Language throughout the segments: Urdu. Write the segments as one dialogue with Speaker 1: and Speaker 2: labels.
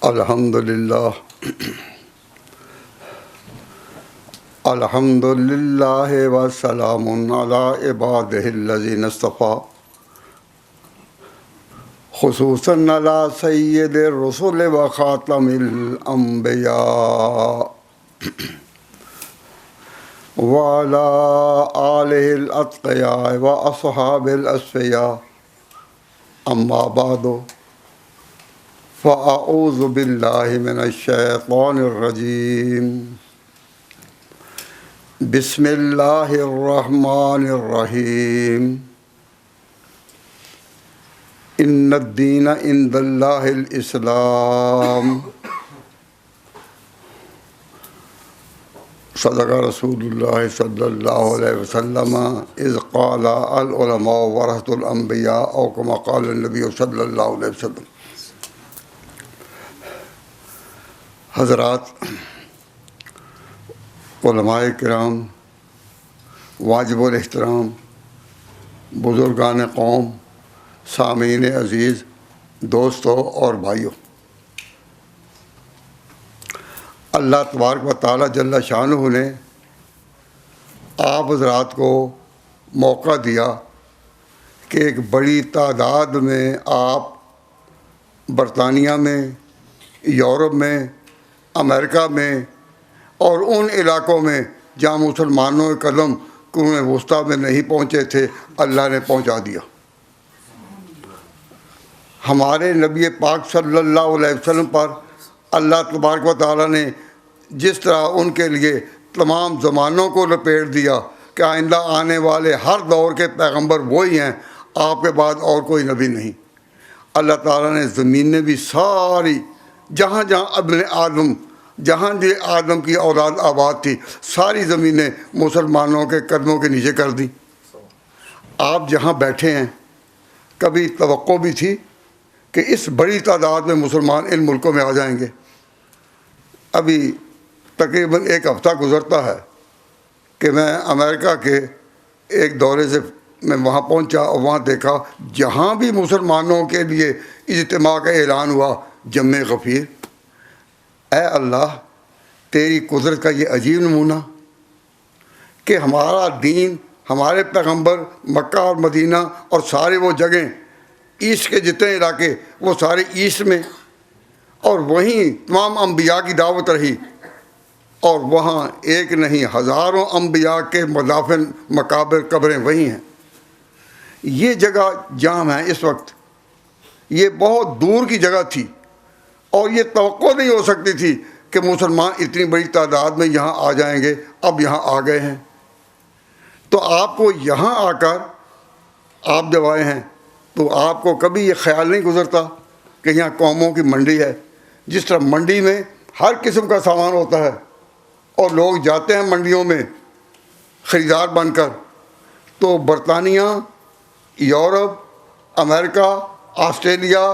Speaker 1: الحمدللہ الحمدللہ وسلام علی عبادہ الذین اصطفیٰ خصوصاً علی سید الرسل و خاتم الانبیاء وعلی آلہ الاتقیاء و اصحاب الاصفیاء اما بعد فاعوذ باللہ من الشیطان الرجیم بسم اللہ الرحمن الرحیم ان الدین عند اللہ الاسلام صدق رسول اللہ صلی اللہ علیہ وسلم اذ قال العلماء ورثۃ الانبیاء او کما قال النبی صلی اللہ علیہ وسلم۔ حضرات، علماء کرام، واجب الاحترام، بزرگان قوم، سامعین عزیز، دوستوں اور بھائیوں، اللہ تبارک و تعالی جل شانہ نے آپ حضرات کو موقع دیا کہ ایک بڑی تعداد میں آپ برطانیہ میں، یورپ میں، امریکہ میں اور ان علاقوں میں جہاں مسلمانوں کے قدم قرون وسطیٰ میں نہیں پہنچے تھے، اللہ نے پہنچا دیا۔ ہمارے نبی پاک صلی اللہ علیہ وسلم پر اللہ تبارک و تعالیٰ نے جس طرح ان کے لیے تمام زمانوں کو لپیٹ دیا کہ آئندہ آنے والے ہر دور کے پیغمبر وہی ہیں، آپ کے بعد اور کوئی نبی نہیں۔ اللہ تعالیٰ نے زمینیں بھی ساری جہاں جہاں ابن آدم، جہاں آدم کی اولاد آباد تھی، ساری زمینیں مسلمانوں کے قدموں کے نیچے کر دی۔ آپ جہاں بیٹھے ہیں، کبھی توقع بھی تھی کہ اس بڑی تعداد میں مسلمان ان ملکوں میں آ جائیں گے؟ ابھی تقریباً ایک ہفتہ گزرتا ہے کہ میں امریکہ کے ایک دورے سے میں وہاں پہنچا اور وہاں دیکھا جہاں بھی مسلمانوں کے لیے اجتماع کا اعلان ہوا، جم غفیر۔ اے اللہ، تیری قدرت کا یہ عجیب نمونہ کہ ہمارا دین، ہمارے پیغمبر مکہ اور مدینہ اور سارے وہ جگہیں، ایسٹ کے جتنے علاقے، وہ سارے ایسٹ میں، اور وہیں تمام انبیاء کی دعوت رہی، اور وہاں ایک نہیں ہزاروں انبیاء کے مدافن، مقابر، قبریں وہیں ہیں۔ یہ جگہ جام ہے اس وقت، یہ بہت دور کی جگہ تھی اور یہ توقع نہیں ہو سکتی تھی کہ مسلمان اتنی بڑی تعداد میں یہاں آ جائیں گے۔ اب یہاں آ گئے ہیں، تو آپ کو یہاں آ کر آپ جب آئے ہیں تو آپ کو کبھی یہ خیال نہیں گزرتا کہ یہاں قوموں کی منڈی ہے؟ جس طرح منڈی میں ہر قسم کا سامان ہوتا ہے اور لوگ جاتے ہیں منڈیوں میں خریدار بن کر، تو برطانیہ، یورپ، امریکہ، آسٹریلیا،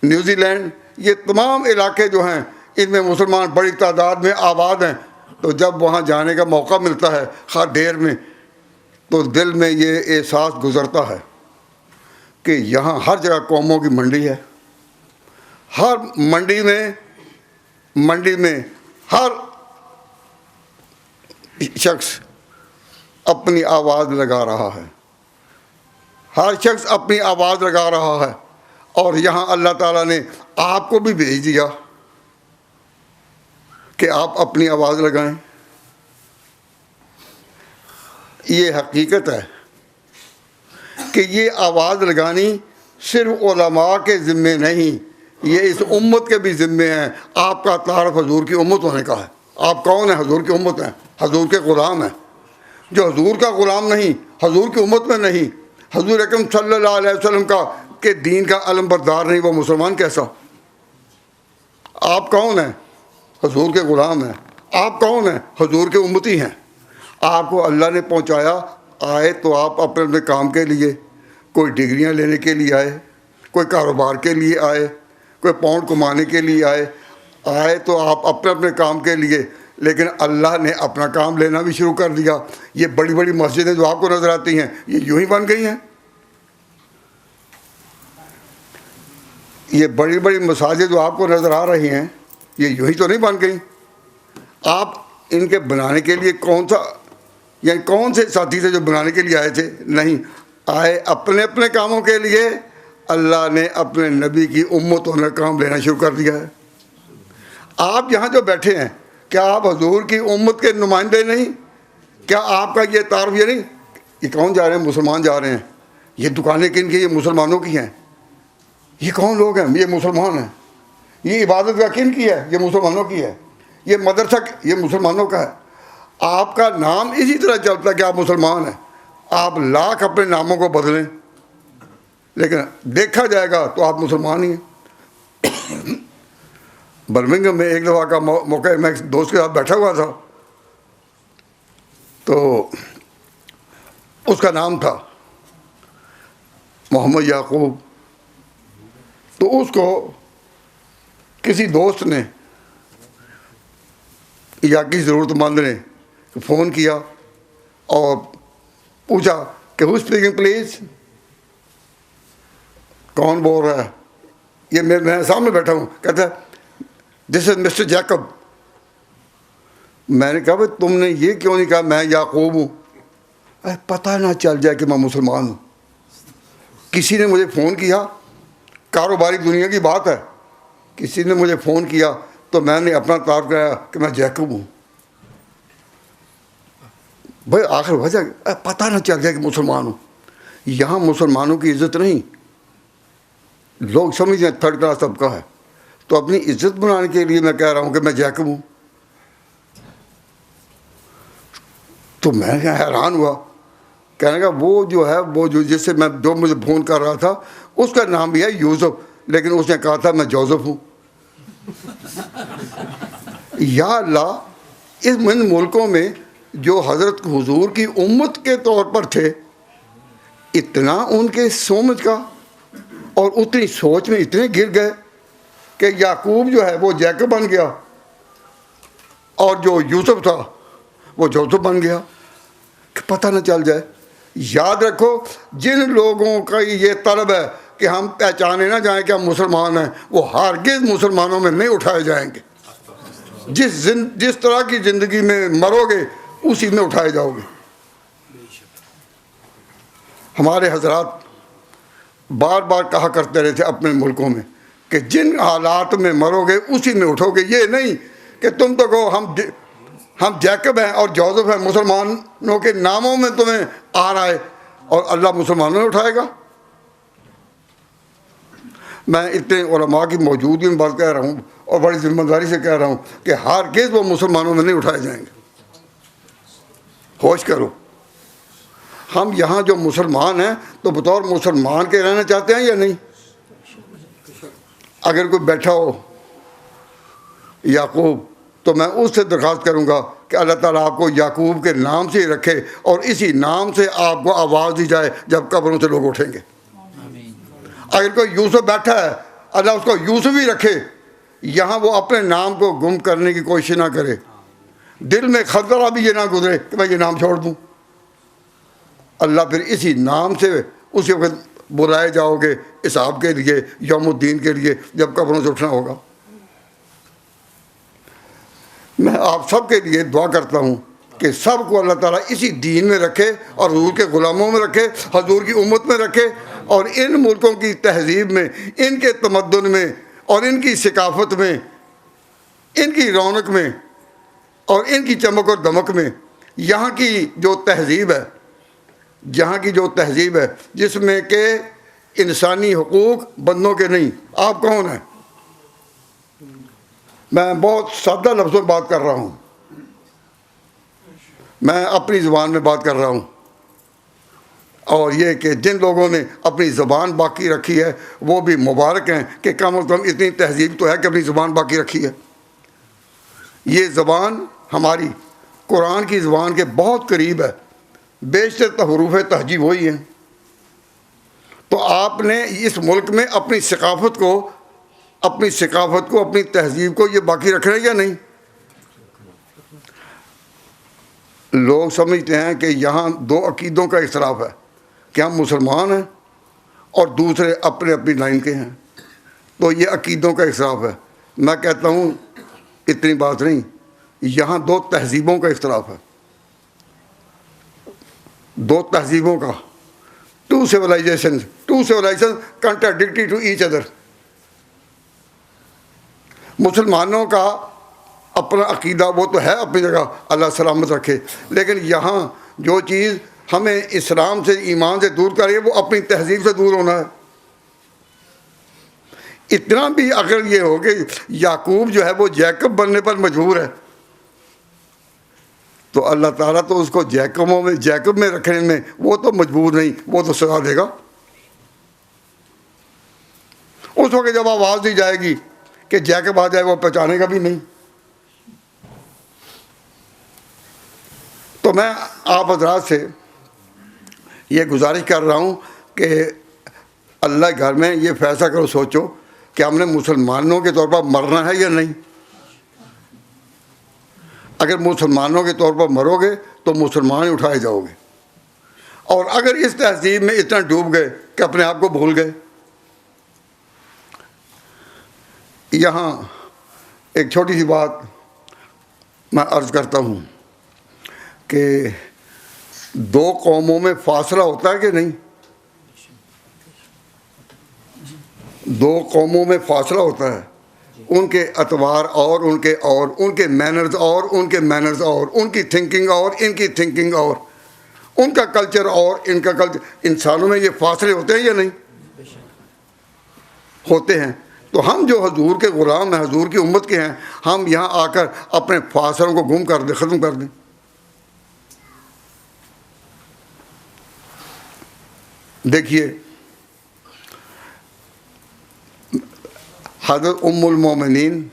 Speaker 1: نیوزی لینڈ، یہ تمام علاقے جو ہیں ان میں مسلمان بڑی تعداد میں آباد ہیں۔ تو جب وہاں جانے کا موقع ملتا ہے خواہ دیر میں، تو دل میں یہ احساس گزرتا ہے کہ یہاں ہر جگہ قوموں کی منڈی ہے۔ ہر منڈی میں ہر شخص اپنی آواز لگا رہا ہے، ہر شخص اپنی آواز لگا رہا ہے، اور یہاں اللہ تعالیٰ نے آپ کو بھی بھیج دیا کہ آپ اپنی آواز لگائیں۔ یہ حقیقت ہے کہ یہ آواز لگانی صرف علماء کے ذمے نہیں، یہ اس امت کے بھی ذمے ہیں۔ آپ کا تعارف حضور کی امت ہونے کا ہے۔ آپ کون ہیں؟ حضور کی امت ہیں، حضور کے غلام ہیں۔ جو حضور کا غلام نہیں، حضور کی امت میں نہیں، حضور اکرم صلی اللہ علیہ وسلم کا کہ دین کا علم بردار نہیں، وہ مسلمان کیسا؟ آپ کون ہیں؟ حضور کے غلام ہیں۔ آپ کون ہیں؟ حضور کے امتی ہیں۔ آپ کو اللہ نے پہنچایا، آئے تو آپ اپنے اپنے کام کے لیے، کوئی ڈگریاں لینے کے لیے آئے، کوئی کاروبار کے لیے آئے، کوئی پاؤنڈ کمانے کے لیے آئے تو آپ اپنے اپنے کام کے لیے، لیکن اللہ نے اپنا کام لینا بھی شروع کر دیا۔ یہ بڑی بڑی مسجدیں جو آپ کو نظر آتی ہیں، یہ یوں ہی بن گئی ہیں۔ یہ بڑی بڑی مساجد جو آپ کو نظر آ رہی ہیں یہ یوں ہی تو نہیں بن گئی. آپ ان کے بنانے کے لیے کون سے ساتھی تھے جو بنانے کے لیے آئے تھے؟ نہیں، آئے اپنے اپنے کاموں کے لیے. اللہ نے اپنے نبی کی امتوں نے کام لینا شروع کر دیا ہے. آپ یہاں جو بیٹھے ہیں کیا آپ حضور کی امت کے نمائندے نہیں؟ کیا آپ کا یہ تعارف یہ نہیں؟ یہ کون جا رہے ہیں؟ مسلمان جا رہے ہیں. یہ دکانیں کن کی؟ یہ مسلمانوں کی ہیں. یہ کون لوگ ہیں؟ یہ مسلمان ہیں. یہ عبادت کا کن کی ہے؟ یہ مسلمانوں کی ہے. یہ مدرسہ یہ مسلمانوں کا ہے. آپ کا نام اسی طرح چلتا ہے کہ آپ مسلمان ہیں. آپ لاکھ اپنے ناموں کو بدلیں لیکن دیکھا جائے گا تو آپ مسلمان ہی ہیں. برمنگھم میں ایک دفعہ کا موقع، میں ایک دوست کے ساتھ بیٹھا ہوا تھا تو اس کا نام تھا محمد یعقوب. تو اس کو کسی دوست نے یا کسی ضرورت مند نے فون کیا اور پوچھا کہ ہو اسپیکنگ پلیز، کون بول رہا ہے؟ یہ میں سامنے بیٹھا ہوں. کہتا ہے دس از مسٹر جیکب. میں نے کہا بھائی تم نے یہ کیوں نہیں کہا میں یعقوب ہوں؟ پتہ نہ چل جائے کہ میں مسلمان ہوں. کسی نے مجھے فون کیا، کاروباری دنیا کی بات ہے، کسی نے مجھے فون کیا تو میں نے اپنا تعارف کرایا کہ میں جیکب ہوں. بھائی آخر وجہ پتہ نہ چل جائے کہ مسلمان ہوں. یہاں مسلمانوں کی عزت نہیں، لوگ سمجھتے ہیں تھرڈ کلاس طبقہ ہے. تو اپنی عزت بنانے کے لیے میں کہہ رہا ہوں کہ میں جیکب ہوں. تو میں حیران ہوا. کہنے کا وہ جو ہے وہ جس سے میں جو مجھے فون کر رہا تھا اس کا نام بھی ہے یوسف، لیکن اس نے کہا تھا میں جوزف ہوں. یا اللہ، ان ملکوں میں جو حضرت حضور کی امت کے طور پر تھے، اتنا ان کے سمجھ کا اور اتنی سوچ میں اتنے گر گئے کہ یعقوب جو ہے وہ جیکب بن گیا اور جو یوسف تھا وہ جوزف بن گیا. کہ پتہ نہ چل جائے. یاد رکھو جن لوگوں کا یہ طلب ہے کہ ہم پہچانے نہ جائیں کہ ہم مسلمان ہیں، وہ ہرگز مسلمانوں میں نہیں اٹھائے جائیں گے. جس طرح کی زندگی میں مرو گے اسی میں اٹھائے جاؤ گے. ہمارے حضرات بار بار کہا کرتے رہے تھے اپنے ملکوں میں کہ جن حالات میں مرو گے اسی میں اٹھو گے. یہ نہیں کہ تم تو کہو ہم جیکب ہیں اور جوزف ہیں، مسلمانوں کے ناموں میں تمہیں آ رہا ہے اور اللہ مسلمانوں میں اٹھائے گا. میں اتنے علماء کی موجودگی میں بات کہہ رہا ہوں اور بڑی ذمہ داری سے کہہ رہا ہوں کہ ہرگز وہ مسلمانوں میں نہیں اٹھائے جائیں گے. ہوش کرو. ہم یہاں جو مسلمان ہیں تو بطور مسلمان کے رہنا چاہتے ہیں یا نہیں؟ اگر کوئی بیٹھا ہو یعقوب تو میں اس سے درخواست کروں گا کہ اللہ تعالیٰ آپ کو یعقوب کے نام سے ہی رکھے اور اسی نام سے آپ کو آواز دی جائے جب قبروں سے لوگ اٹھیں گے. اگر کوئی یوسف بیٹھا ہے اللہ اس کو یوسف ہی رکھے. یہاں وہ اپنے نام کو گم کرنے کی کوشش نہ کرے. دل میں خطرہ بھی یہ نہ گزرے کہ میں یہ نام چھوڑ دوں. اللہ پھر اسی نام سے اسی وقت بلائے جاؤ گے حساب کے لیے، یوم الدین کے لیے، جب قبروں سے اٹھنا ہوگا. میں آپ سب کے لیے دعا کرتا ہوں کہ سب کو اللہ تعالیٰ اسی دین میں رکھے اور حضور کے غلاموں میں رکھے، حضور کی امت میں رکھے اور ان ملکوں کی تہذیب میں، ان کے تمدن میں اور ان کی ثقافت میں، ان کی رونق میں اور ان کی چمک اور دمک میں یہاں کی جو تہذیب ہے جس میں کہ انسانی حقوق بندوں کے نہیں. آپ کون ہیں؟ میں بہت سادہ لفظوں میں بات کر رہا ہوں، میں اپنی زبان میں بات کر رہا ہوں. اور یہ کہ جن لوگوں نے اپنی زبان باقی رکھی ہے وہ بھی مبارک ہیں کہ کم از کم اتنی تہذیب تو ہے کہ اپنی زبان باقی رکھی ہے. یہ زبان ہماری قرآن کی زبان کے بہت قریب ہے. بیشتر حروف تہجی وہی ہیں. تو آپ نے اس ملک میں اپنی ثقافت کو، اپنی تہذیب کو یہ باقی رکھنا ہے یا نہیں؟ لوگ سمجھتے ہیں کہ یہاں دو عقیدوں کا اختلاف ہے کہ ہم مسلمان ہیں اور دوسرے اپنے اپنی لائن کے ہیں. تو یہ عقیدوں کا اختلاف ہے. میں کہتا ہوں اتنی بات نہیں، یہاں دو تہذیبوں کا اختلاف ہے، دو تہذیبوں کا. Two civilisation contradictory to each other. مسلمانوں کا اپنا عقیدہ وہ تو ہے اپنی جگہ، اللہ سلامت رکھے، لیکن یہاں جو چیز ہمیں اسلام سے ایمان سے دور کر رہی ہے وہ اپنی تہذیب سے دور ہونا ہے. اتنا بھی اگر یہ ہو کہ یعقوب جو ہے وہ جیکب بننے پر مجبور ہے، تو اللہ تعالیٰ تو اس کو جیکب میں رکھنے میں وہ تو مجبور نہیں، وہ تو سزا دے گا. اس وقت جب آواز دی جائے گی کہ جیکب آ جائے وہ پہچانے گا بھی نہیں. تو میں آپ حضرات سے یہ گزارش کر رہا ہوں کہ اللہ کے گھر میں یہ فیصلہ کرو، سوچو کہ ہم نے مسلمانوں کے طور پر مرنا ہے یا نہیں. اگر مسلمانوں کے طور پر مرو گے تو مسلمان ہی اٹھائے جاؤ گے، اور اگر اس تہذیب میں اتنا ڈوب گئے کہ اپنے آپ کو بھول گئے. یہاں ایک چھوٹی سی بات میں عرض کرتا ہوں کہ دو قوموں میں فاصلہ ہوتا ہے کہ نہیں؟ دو قوموں میں فاصلہ ہوتا ہے، ان کے اطوار اور ان کے مینرز اور ان کے مینرز اور ان کی تھنکنگ اور ان کی تھنکنگ اور ان کا کلچر اور ان کا کلچر. انسانوں میں یہ فاصلے ہوتے ہیں یا نہیں؟ ہوتے ہیں. تو ہم جو حضور کے غلام ہیں، حضور کی امت کے ہیں، ہم یہاں آ کر اپنے فاصلوں کو گم کر دیں، ختم کر دیں. دیکھیے حضرت ام المومنین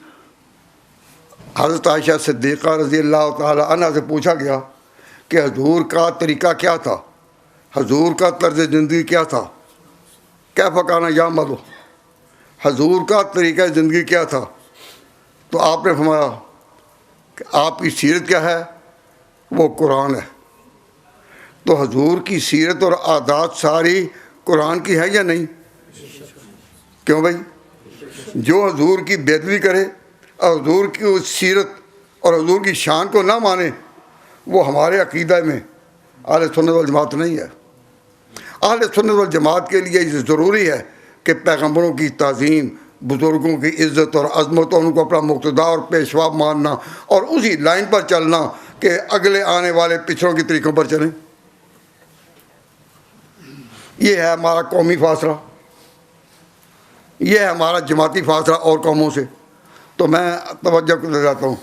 Speaker 1: حضرت عائشہ صدیقہ رضی اللہ تعالی عنہ سے پوچھا گیا کہ حضور کا طریقہ کیا تھا، حضور کا طرز زندگی کیا تھا، کیف کان یعمل، حضور کا طریقہ زندگی کیا تھا. تو آپ نے فرمایا کہ آپ کی سیرت کیا ہے، وہ قرآن ہے. تو حضور کی سیرت اور عادات ساری قرآن کی ہے یا نہیں؟ کیوں بھائی؟ جو حضور کی بے ادبی کرے اور حضور کی اس سیرت اور حضور کی شان کو نہ مانے، وہ ہمارے عقیدہ میں اہل سنت والجماعت نہیں ہے. اہل سنت والجماعت کے لیے یہ ضروری ہے کہ پیغمبروں کی تعظیم، بزرگوں کی عزت اور عظمت، اور ان کو اپنا مقتدا اور پیشوا ماننا، اور اسی لائن پر چلنا کہ اگلے آنے والے پچھڑوں کی طریقوں پر چلیں. یہ ہے ہمارا قومی فاصلہ، یہ ہے ہمارا جماعتی فاصلہ اور قوموں سے. تو میں توجہ کو دے جاتا ہوں،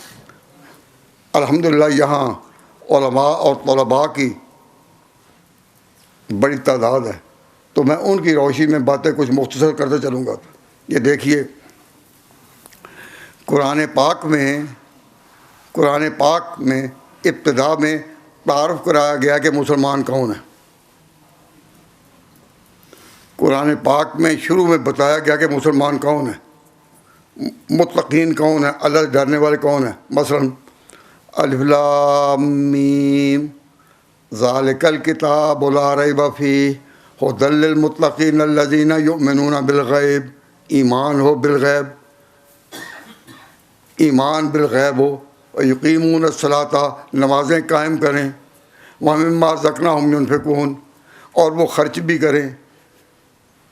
Speaker 1: الحمدللہ یہاں علماء اور طلباء کی بڑی تعداد ہے، تو میں ان کی روشنی میں باتیں کچھ مختصر کرتے چلوں گا. یہ دیکھیے قرآن پاک میں ابتدا میں تعارف کرایا گیا کہ مسلمان کون ہے. قرآن پاک میں شروع میں بتایا گیا کہ مسلمان کون ہے، متقین کون ہیں، اللہ سے ڈرنے والے کون ہیں. مثلا الف لام میم ذالک الکتاب لا ریب فیہ ھدی للمتقین الذین یؤمنون بالغیب. ایمان ہو بالغیب، ایمان بالغیب ہو، یقیمون الصلاۃ، نمازیں قائم کریں، ومما رزقناہم ینفقون، اور وہ خرچ بھی کریں.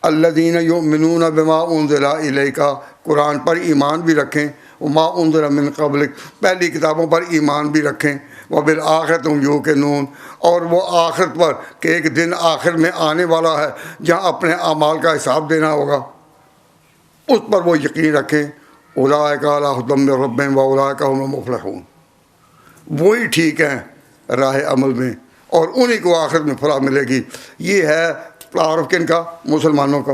Speaker 1: الذین یؤمنون بما انزل الیک، قرآن پر ایمان بھی رکھیں، وما انزل من قبلک، پہلی کتابوں پر ایمان بھی رکھیں، وبالآخرۃ هم یوقنون، اور وہ آخرت پر کہ ایک دن آخر میں آنے والا ہے جہاں اپنے اعمال کا حساب دینا ہوگا، اس پر وہ یقین رکھیں. اولئک علی ھدی من ربہم واولئک هم المفلحون. وہی ٹھیک ہیں راہ عمل میں، اور انہی کو آخرت میں فلاح ملے گی. یہ ہے تعارف کن کا؟ مسلمانوں کا.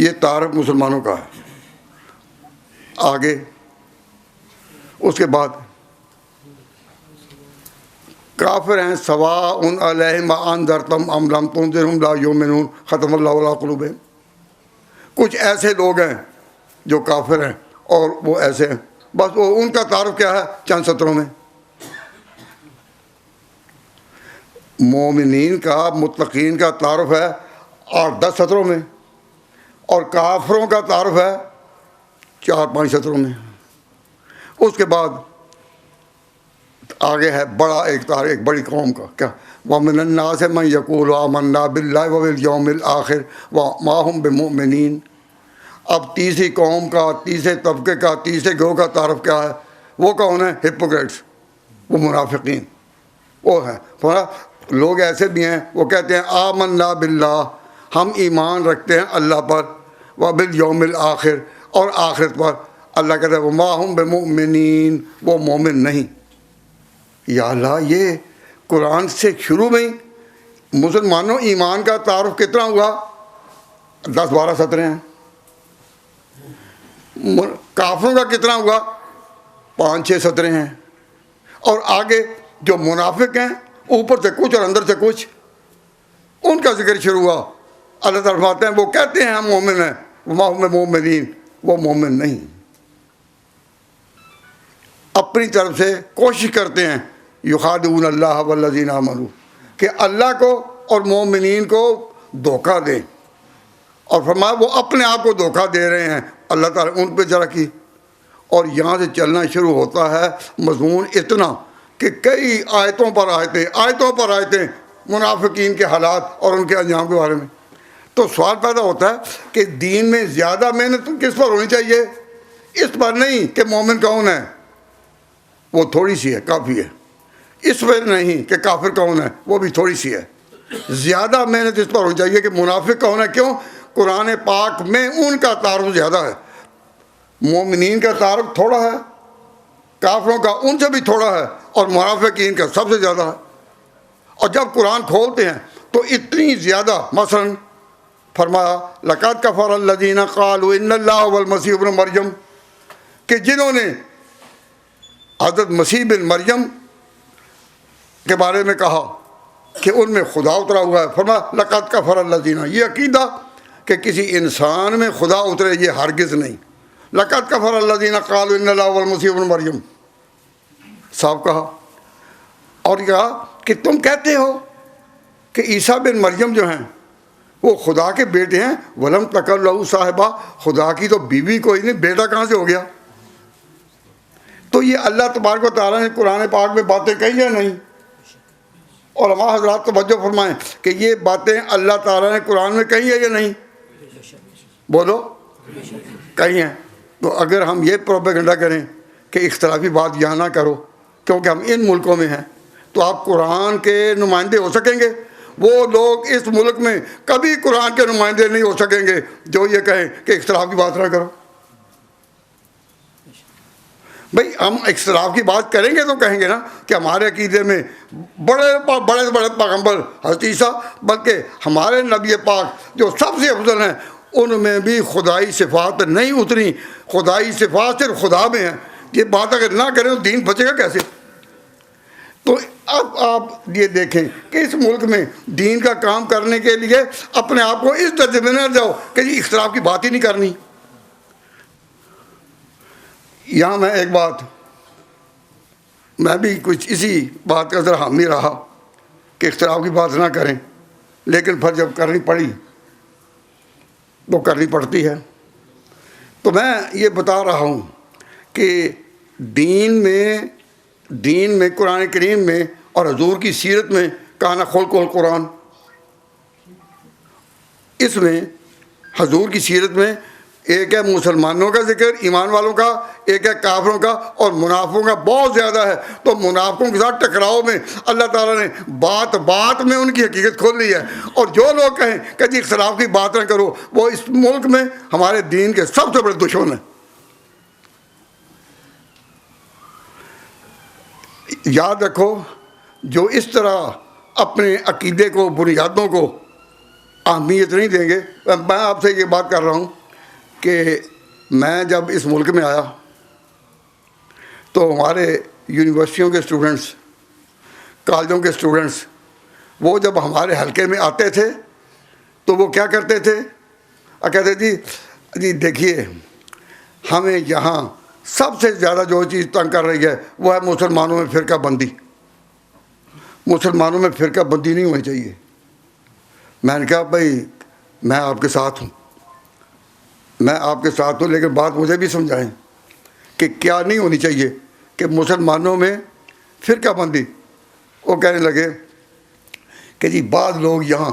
Speaker 1: یہ تعارف مسلمانوں کا ہے. آگے اس کے بعد کافر ہیں سواء علیہم انذرتہم ام لم تنذرہم لا یؤمنون ختم اللہ علی قلوبہم. کچھ ایسے لوگ ہیں جو کافر ہیں اور وہ ایسے ہیں، بس وہ ان کا تعارف کیا ہے چند سطروں میں. مومنین کا، متقین کا تعارف ہے 8-10 سطروں میں. اور کافروں کا تعارف ہے 4-5 سطروں میں. اس کے بعد آگے ہے بڑا ایک تعارف ایک بڑی قوم کا. کیا؟ وَمِنَ النَّاسِ مَن يَقُولُ آمَنَّا بِاللَّهِ وَبِالْيَوْمِ الْآخِرِ وَمَا هُم بِمُؤْمِنِينَ. اب تیسری قوم کا، تیسرے طبقے کا، تیسرے گروہ کا تعارف کیا ہے؟ وہ کون ہے؟ ہپوکریٹس، وہ منافقین وہ ہیں. لوگ ایسے بھی ہیں وہ کہتے ہیں آمنا باللہ، ہم ایمان رکھتے ہیں اللہ پر، وبالیوم الآخر، اور آخرت پر. اللہ کہتا ہے وما ہم بمؤمنین، وہ مومن نہیں. یا اللہ، یہ قرآن سے شروع میں ہی مسلمانوں ایمان کا تعارف کتنا ہوا؟ 10-12 سطریں ہیں. کافروں کا کتنا ہوا؟ 5-6 سطریں ہیں. اور آگے جو منافق ہیں اوپر سے کچھ اور اندر سے کچھ، ان کا ذکر شروع ہوا. اللہ تعالیٰ فرماتے ہیں وہ کہتے ہیں ہم مومن ہیں، وما ہم مومنین، وہ مومن نہیں. اپنی طرف سے کوشش کرتے ہیں یخادعون اللہ والذین آمنوا، کہ اللہ کو اور مومنین کو دھوکہ دیں. اور فرمایا وہ اپنے آپ کو دھوکہ دے رہے ہیں. اللہ تعالیٰ ان پہ ذرا کی. اور یہاں سے چلنا شروع ہوتا ہے مضمون اتنا کہ کئی آیتوں پر آیتیں منافقین کے حالات اور ان کے انجام کے بارے میں. تو سوال پیدا ہوتا ہے کہ دین میں زیادہ محنت کس پر ہونی چاہیے؟ اس پر نہیں کہ مومن کون ہے، وہ تھوڑی سی ہے، کافی ہے. اس پر نہیں کہ کافر کون ہے، وہ بھی تھوڑی سی ہے. زیادہ محنت اس پر ہونی چاہیے کہ منافق کون ہے. کیوں؟ قرآن پاک میں ان کا تعارف زیادہ ہے. مومنین کا تعارف تھوڑا ہے، کافروں کا ان سے بھی تھوڑا ہے، اور منافقین کا سب سے زیادہ ہے. اور جب قرآن کھولتے ہیں تو اتنی زیادہ، مثلا فرمایا لقد کفر الذین قالوا ان اللہ والمسیح ابن مریم، کہ جنہوں نے حضرت مسیح بن مریم کے بارے میں کہا کہ ان میں خدا اترا ہوا ہے. فرمایا لقد کفر الذین، یہ عقیدہ کہ کسی انسان میں خدا اترے یہ ہرگز نہیں. لقد کفر الذین قالوا ان اللہ والمسیح ابن مریم صاحب کہا. اور کہا کہ تم کہتے ہو کہ عیسیٰ بن مریم جو ہیں وہ خدا کے بیٹے ہیں. ولم تکن لہ صاحبہ، خدا کی تو بیوی کوئی نہیں، بیٹا کہاں سے ہو گیا؟ تو یہ اللہ تبارک و تعالیٰ نے قرآن پاک میں باتیں کہی ہیں نہیں؟ اور ہمارا حضرات توجہ فرمائیں کہ یہ باتیں اللہ تعالیٰ نے قرآن میں کہی ہیں یا نہیں؟ بولو، کہی ہیں. تو اگر ہم یہ پروپیگنڈا کریں کہ اختلافی بات یہاں نہ کرو کیونکہ ہم ان ملکوں میں ہیں، تو آپ قرآن کے نمائندے ہو سکیں گے؟ وہ لوگ اس ملک میں کبھی قرآن کے نمائندے نہیں ہو سکیں گے جو یہ کہیں کہ اختلاف کی بات نہ کرو. بھئی ہم اختلاف کی بات کریں گے تو کہیں گے نا کہ ہمارے عقیدے میں بڑے بڑے پیغمبر حضرت عیسیٰ، بلکہ ہمارے نبی پاک جو سب سے افضل ہیں ان میں بھی خدائی صفات نہیں اتری، خدائی صفات صرف خدا میں ہیں. یہ بات اگر نہ کریں تو دین بچے گا کیسے؟ تو اب آپ یہ دیکھیں کہ اس ملک میں دین کا کام کرنے کے لیے اپنے آپ کو اس درجے میں نہ جاؤ کہ یہ اختلاف کی بات ہی نہیں کرنی. یہاں میں ایک بات، میں بھی کچھ اسی بات کا ذرا حامی رہا کہ اختلاف کی بات نہ کریں، لیکن پھر جب کرنی پڑی تو کرنی پڑتی ہے. تو میں یہ بتا رہا ہوں کہ دین میں قرآن کریم میں اور حضور کی سیرت میں کانا خلق القرآن، اس میں حضور کی سیرت میں ایک ہے مسلمانوں کا ذکر، ایمان والوں کا، ایک ہے کافروں کا، اور منافقوں کا بہت زیادہ ہے. تو منافقوں کے ساتھ ٹکراؤ میں اللہ تعالیٰ نے بات میں ان کی حقیقت کھول لی ہے. اور جو لوگ کہیں کہ جی اختلاف کی بات نہ کرو، وہ اس ملک میں ہمارے دین کے سب سے بڑے دشمن ہیں. یاد رکھو، جو اس طرح اپنے عقیدے کو، بنیادوں کو اہمیت نہیں دیں گے. میں آپ سے یہ بات کر رہا ہوں کہ میں جب اس ملک میں آیا تو ہمارے یونیورسٹیوں کے اسٹوڈنٹس، کالجوں کے اسٹوڈنٹس، وہ جب ہمارے حلقے میں آتے تھے تو وہ کیا کرتے تھے؟ کہتے جی دیکھیے، ہمیں یہاں سب سے زیادہ جو چیز تنگ کر رہی ہے وہ ہے مسلمانوں میں فرقہ بندی. مسلمانوں میں فرقہ بندی نہیں ہونی چاہیے. میں نے کہا بھائی میں آپ کے ساتھ ہوں، میں آپ کے ساتھ ہوں، لیکن بات مجھے بھی سمجھائیں کہ کیا نہیں ہونی چاہیے کہ مسلمانوں میں فرقہ بندی. وہ کہنے لگے کہ جی بعض لوگ یہاں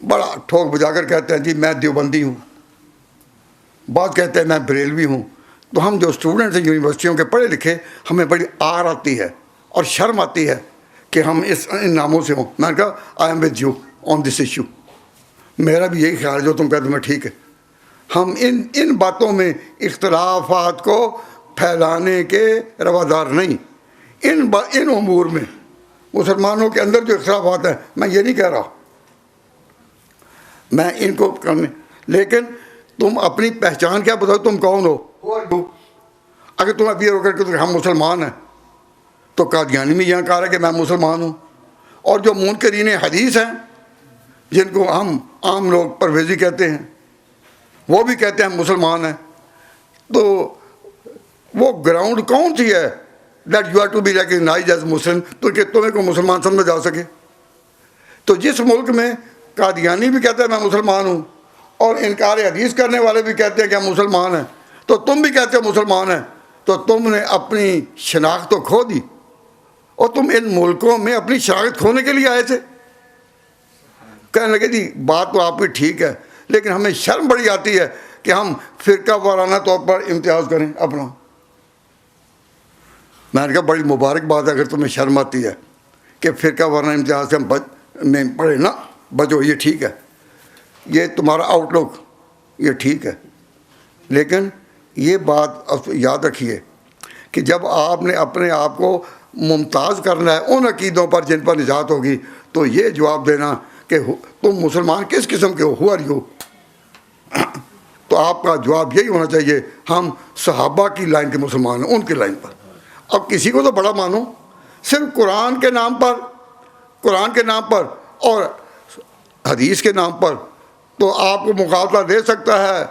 Speaker 1: بڑا ٹھوک بجا کر کہتے ہیں جی میں دیوبندی ہوں، بعض کہتے ہیں میں بریلوی ہوں. تو ہم جو اسٹوڈنٹس ہیں یونیورسٹیوں کے پڑھے لکھے، ہمیں بڑی آر آتی ہے اور شرم آتی ہے کہ ہم ان ناموں سے ہوں. میں نے کہا I am with you on this issue. میرا بھی یہی خیال ہے جو تم کہتے میں ٹھیک ہے. ہم ان باتوں میں اختلافات کو پھیلانے کے روادار نہیں. ان امور میں مسلمانوں کے اندر جو اختلافات ہیں، میں یہ نہیں کہہ رہا میں ان کو کرنے، لیکن تم اپنی پہچان کیا بتاؤ، تم کون ہو. اگر تم ابھی کر کے ہم مسلمان ہیں تو قادیانی میں یہاں کہا رہا ہے کہ میں مسلمان ہوں، اور جو منکرین حدیث ہیں جن کو ہم عام لوگ پرویزی کہتے ہیں وہ بھی کہتے ہیں مسلمان ہیں. تو وہ گراؤنڈ کون سی ہے that you are to be recognised as Muslim, تو کہ تمہیں کو مسلمان سمجھا جا سکے. تو جس ملک میں قادیانی بھی کہتے ہیں میں مسلمان ہوں اور انکار حدیث کرنے والے بھی کہتے ہیں کہ ہم مسلمان ہیں، تو تم بھی کہتے ہو مسلمان ہیں، تو تم نے اپنی شناخت تو کھو دی. اور تم ان ملکوں میں اپنی شناخت کھونے کے لیے آئے تھے. کہنے لگے جی بات تو آپ کی ٹھیک ہے، لیکن ہمیں شرم بڑی آتی ہے کہ ہم فرقہ وارانہ طور پر امتیاز کریں اپنا. میں نے کہا بڑی مبارک بات ہے اگر تمہیں شرم آتی ہے کہ فرقہ وارانہ امتیاز سے ہم میں پڑھے نا بچو، یہ ٹھیک ہے، یہ تمہارا آؤٹ لک یہ ٹھیک ہے. لیکن یہ بات یاد رکھیے کہ جب آپ نے اپنے آپ کو ممتاز کرنا ہے ان عقیدوں پر جن پر نجات ہوگی، تو یہ جواب دینا کہ تم مسلمان کس قسم کے ہو، ہو آر یو، تو آپ کا جواب یہی ہونا چاہیے ہم صحابہ کی لائن کے مسلمان ہیں، ان کی لائن پر. اب کسی کو تو بڑا مانو، صرف قرآن کے نام پر اور حدیث کے نام پر تو آپ کو مغالطہ دے سکتا ہے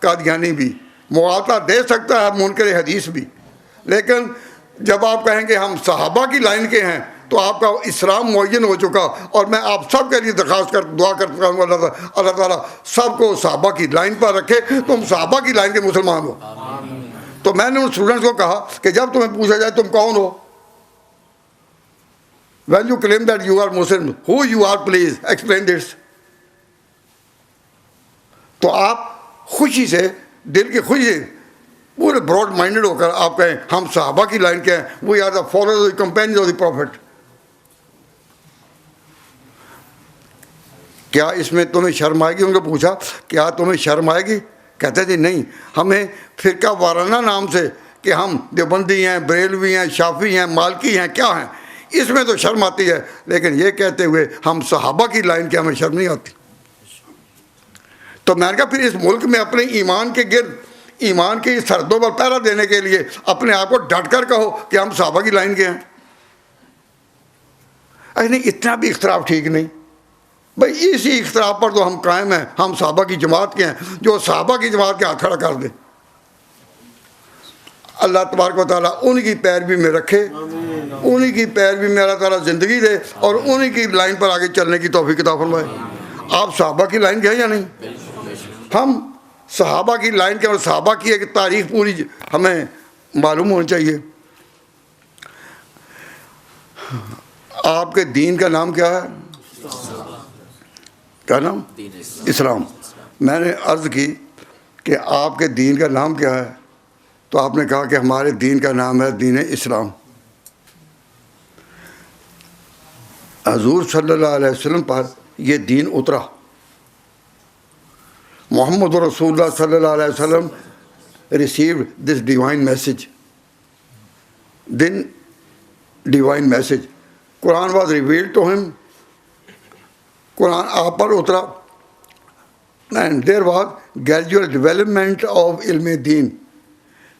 Speaker 1: قادیانی بھی، مغالطہ دے سکتا ہے منکر حدیث بھی. لیکن جب آپ کہیں گے ہم صحابہ کی لائن کے ہیں تو آپ کا اسلام معین ہو چکا. اور میں آپ سب کے لیے دعا کرتا ہوں اللہ تعالیٰ سب کو صحابہ کی لائن پر رکھے، تم صحابہ کی لائن کے مسلمان ہو. تو میں نے ان اسٹوڈنٹس کو کہا کہ جب تمہیں پوچھا جائے تم کون ہو، when you claim that you are Muslim, who you are, please explain this. تو آپ خوشی سے، دل کی خوشی سے، پورے براڈ مائنڈڈ ہو کر آپ کہیں ہم صحابہ کی لائن کے ہیں، we are the followers, companions of the Prophet. کیا اس میں تمہیں شرم آئے گی؟ ان کو پوچھا کیا تمہیں شرم آئے گی؟ کہتے جی نہیں، ہمیں فرقہ وارانہ نام سے کہ ہم دیوبندی ہیں، بریلوی ہیں، شافعی ہیں، مالکی ہیں، کیا ہیں، اس میں تو شرم آتی ہے، لیکن یہ کہتے ہوئے ہم صحابہ کی لائن کے ہمیں شرم نہیں آتی. تو میں نے کہا پھر اس ملک میں اپنے ایمان کے گرد، ایمان کی سرحدوں پر پہرا دینے کے لیے اپنے آپ کو ڈٹ کر کہو کہ ہم صحابہ کی لائن کے ہیں. نہیں، اتنا بھی اختلاف ٹھیک نہیں بھائی. اسی اختلاف پر تو ہم قائم ہیں، ہم صحابہ کی جماعت کے ہیں. جو صحابہ کی جماعت کے ہاتھ کھڑا کر دے، اللہ تبارک و تعالیٰ ان کی پیروی میں رکھے، انہی کی پیروی میں اللہ تعالیٰ زندگی دے اور انہی کی لائن پر آگے چلنے کی توفیق عطا فرمائے. آپ صحابہ کی لائن کے ہیں یا نہیں؟ ہم صحابہ کی لائن کے، اور صحابہ کی ایک تاریخ پوری ہمیں معلوم ہونی چاہیے. آپ کے دین کا نام کیا ہے؟ کیا نام؟ اسلام. میں نے عرض کی کہ آپ کے دین کا نام کیا ہے، تو آپ نے کہا کہ ہمارے دین کا نام ہے دین اسلام. حضور صلی اللہ علیہ وسلم پر یہ دین اترا. محمد رسول اللہ صلی اللہ علیہ وسلم received this divine message. Then divine message. Quran was revealed to him. قرآن آپ پر اترا. And there was gradual development of علم دین.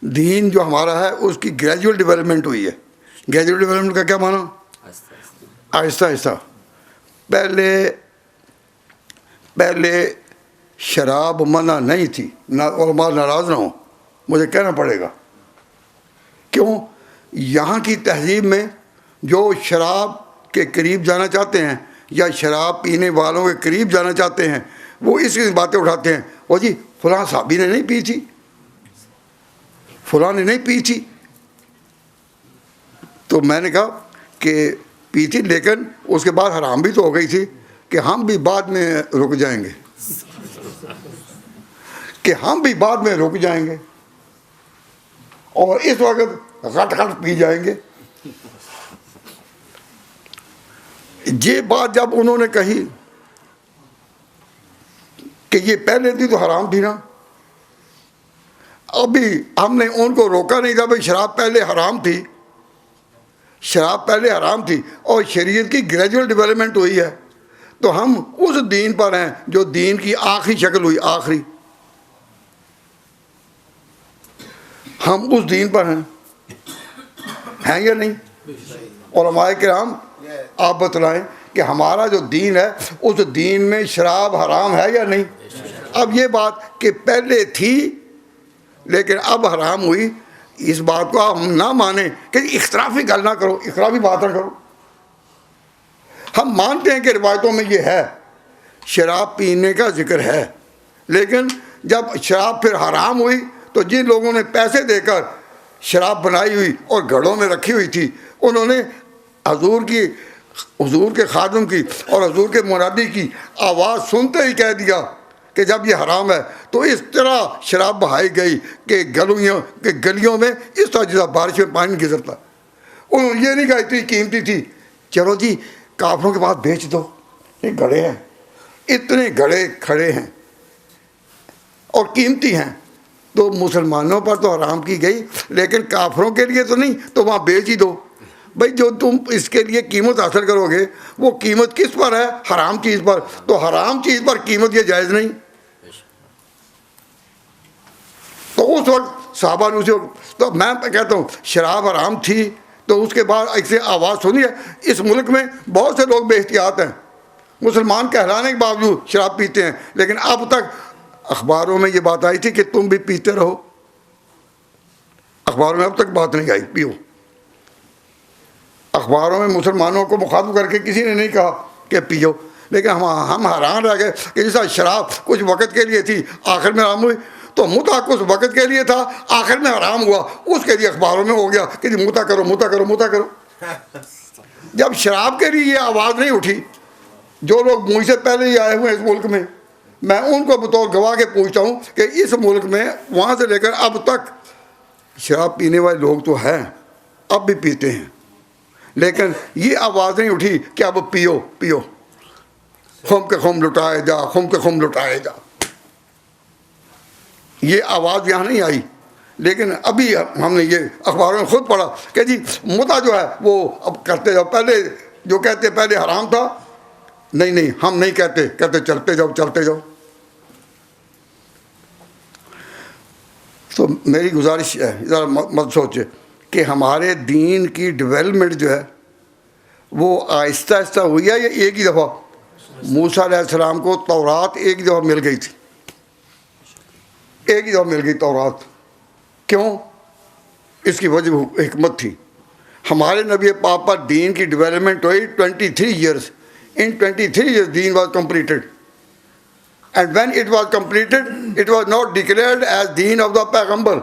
Speaker 1: دین جو ہمارا ہے اس کی گریجول ڈیولپمنٹ ہوئی ہے. گریجول ڈیولپمنٹ کا کیا معنی؟ آہستہ آہستہ. پہلے شراب منع نہیں تھی، علماء ناراض نہ ہوں، مجھے کہنا پڑے گا. کیوں؟ یہاں کی تہذیب میں جو شراب کے قریب جانا چاہتے ہیں یا شراب پینے والوں کے قریب جانا چاہتے ہیں وہ اس کی باتیں اٹھاتے ہیں. وہ جی فلاں صحابی نے نہیں پی تھی، فلاں نے نہیں پی تھی. تو میں نے کہا کہ پی تھی، لیکن اس کے بعد حرام بھی تو ہو گئی تھی کہ ہم بھی بعد میں رک جائیں گے، کہ ہم بھی بعد میں رک جائیں گے اور اس وقت غٹ غٹ پی جائیں گے. یہ بات جب انہوں نے کہی کہ یہ پہلے تھی تو حرام تھی نا، ابھی ہم نے ان کو روکا نہیں تھا بھائی شراب پہلے حرام تھی، شراب پہلے حرام تھی اور شریعت کی گریجول ڈیولپمنٹ ہوئی ہے، تو ہم اس دین پر ہیں جو دین کی آخری شکل ہوئی، آخری ہم اس دین پر ہیں یا نہیں؟ علماء کرام آپ بتلائیں کہ ہمارا جو دین ہے اس دین میں شراب حرام ہے یا نہیں؟ اب یہ بات کہ پہلے تھی لیکن اب حرام ہوئی، اس بات کو ہم نہ مانیں کہ اختلافی گل نہ کرو، اختلافی بات نہ کرو. ہم مانتے ہیں کہ روایتوں میں یہ ہے، شراب پینے کا ذکر ہے، لیکن جب شراب پھر حرام ہوئی تو جن لوگوں نے پیسے دے کر شراب بنائی ہوئی اور گھڑوں میں رکھی ہوئی تھی، انہوں نے حضور کے خادم کی اور حضور کے منادی کی آواز سنتے ہی کہہ دیا کہ جب یہ حرام ہے، تو اس طرح شراب بہائی گئی کہ گلیوں میں اس طرح جیسا بارش میں پانی گزرتا. انہوں نے یہ نہیں کہا اتنی قیمتی تھی چلو جی کافروں کے پاس بیچ دو، یہ گھڑے ہیں، اتنے گھڑے کھڑے ہیں اور قیمتی ہیں، تو مسلمانوں پر تو حرام کی گئی لیکن کافروں کے لیے تو نہیں، تو وہاں بیچ ہی دو. بھائی جو تم اس کے لیے قیمت حاصل کرو گے وہ قیمت کس پر ہے؟ حرام چیز پر. تو حرام چیز پر قیمت یہ جائز نہیں. تو اس وقت صحابہ نے اسی وقت، تو میں کہتا ہوں شراب حرام تھی تو اس کے بعد ایسے آواز سنی ہے. اس ملک میں بہت سے لوگ بے احتیاط ہیں، مسلمان کہلانے کے باوجود شراب پیتے ہیں، لیکن اب تک اخباروں میں یہ بات آئی تھی کہ تم بھی پیتے رہو. اخباروں میں اب تک بات نہیں آئی پیو. اخباروں میں مسلمانوں کو مخاطب کر کے کسی نے نہیں کہا کہ پیو، لیکن ہم حیران رہ گئے کہ جیسا شراب کچھ وقت کے لیے تھی آخر میں حرام ہوئی، تو متع کچھ وقت کے لیے تھا آخر میں حرام ہوا، اس کے لیے اخباروں میں ہو گیا کہ جی متع کرو متع کرو متع کرو. جب شراب کے لیے یہ آواز نہیں اٹھی، جو لوگ مجھ سے پہلے ہی آئے ہوئے ہیں اس ملک میں ان کو بطور گواہ کے پوچھتا ہوں کہ اس ملک میں وہاں سے لے کر اب تک شراب پینے والے لوگ تو ہیں، اب بھی پیتے ہیں، لیکن یہ آواز نہیں اٹھی کہ اب پیو پیو، خم کے خم لٹائے جا، خم کے خم لٹائے جا، یہ آواز یہاں نہیں آئی. لیکن ابھی ہم نے یہ اخباروں میں خود پڑھا کہ جی متع جو ہے وہ اب کرتے جاؤ، پہلے جو کہتے پہلے حرام تھا، نہیں ہم نہیں کہتے چلتے جاؤ چلتے جاؤ. تو میری گزارش ہے ذرا مت سوچے کہ ہمارے دین کی ڈیولپمنٹ جو ہے وہ آہستہ آہستہ ہوئی ہے یا ایک ہی دفعہ؟ موسیٰ علیہ السلام کو تورات ایک ہی دفعہ مل گئی تھی، ایک ہی دفعہ مل گئی تورات. کیوں؟ اس کی وجہ حکمت تھی. ہمارے نبی پاک پر دین کی ڈیولپمنٹ ہوئی 23 years. In 23 years deen was completed, and when it was completed it was not declared as deen of the پیغمبر.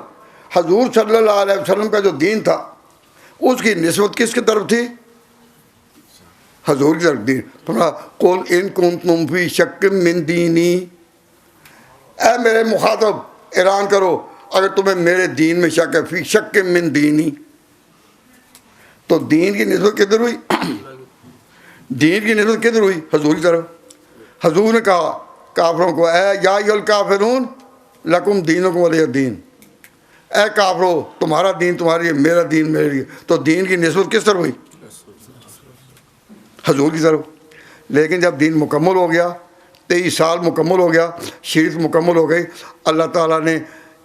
Speaker 1: حضور صلی اللہ علیہ وسلم کا جو دین تھا اس کی نسبت کس کی طرف تھی؟ حضور کی طرف دین. قل ان کنتم فی شک من دینی، اے میرے مخاطب اعلان کرو اگر تمہیں میرے دین میں شک ہے، فی شک من دینی. تو دین کی نسبت کدھر ہوئی؟ دین کی نسبت کدھر ہوئی؟ حضور کی طرف. حضور نے کہا کافروں کو اے یا ایھا الکافرون لکم دینکم ولی دین، اے کافرو تمہارا دین تمہارے لیے، میرا دین میرے لیے. تو دین کی نسبت کس طرف ہوئی؟ حضور کی طرف. لیکن جب دین مکمل ہو گیا، 23 سال مکمل ہو گیا، شریعت مکمل ہو گئی، اللہ تعالیٰ نے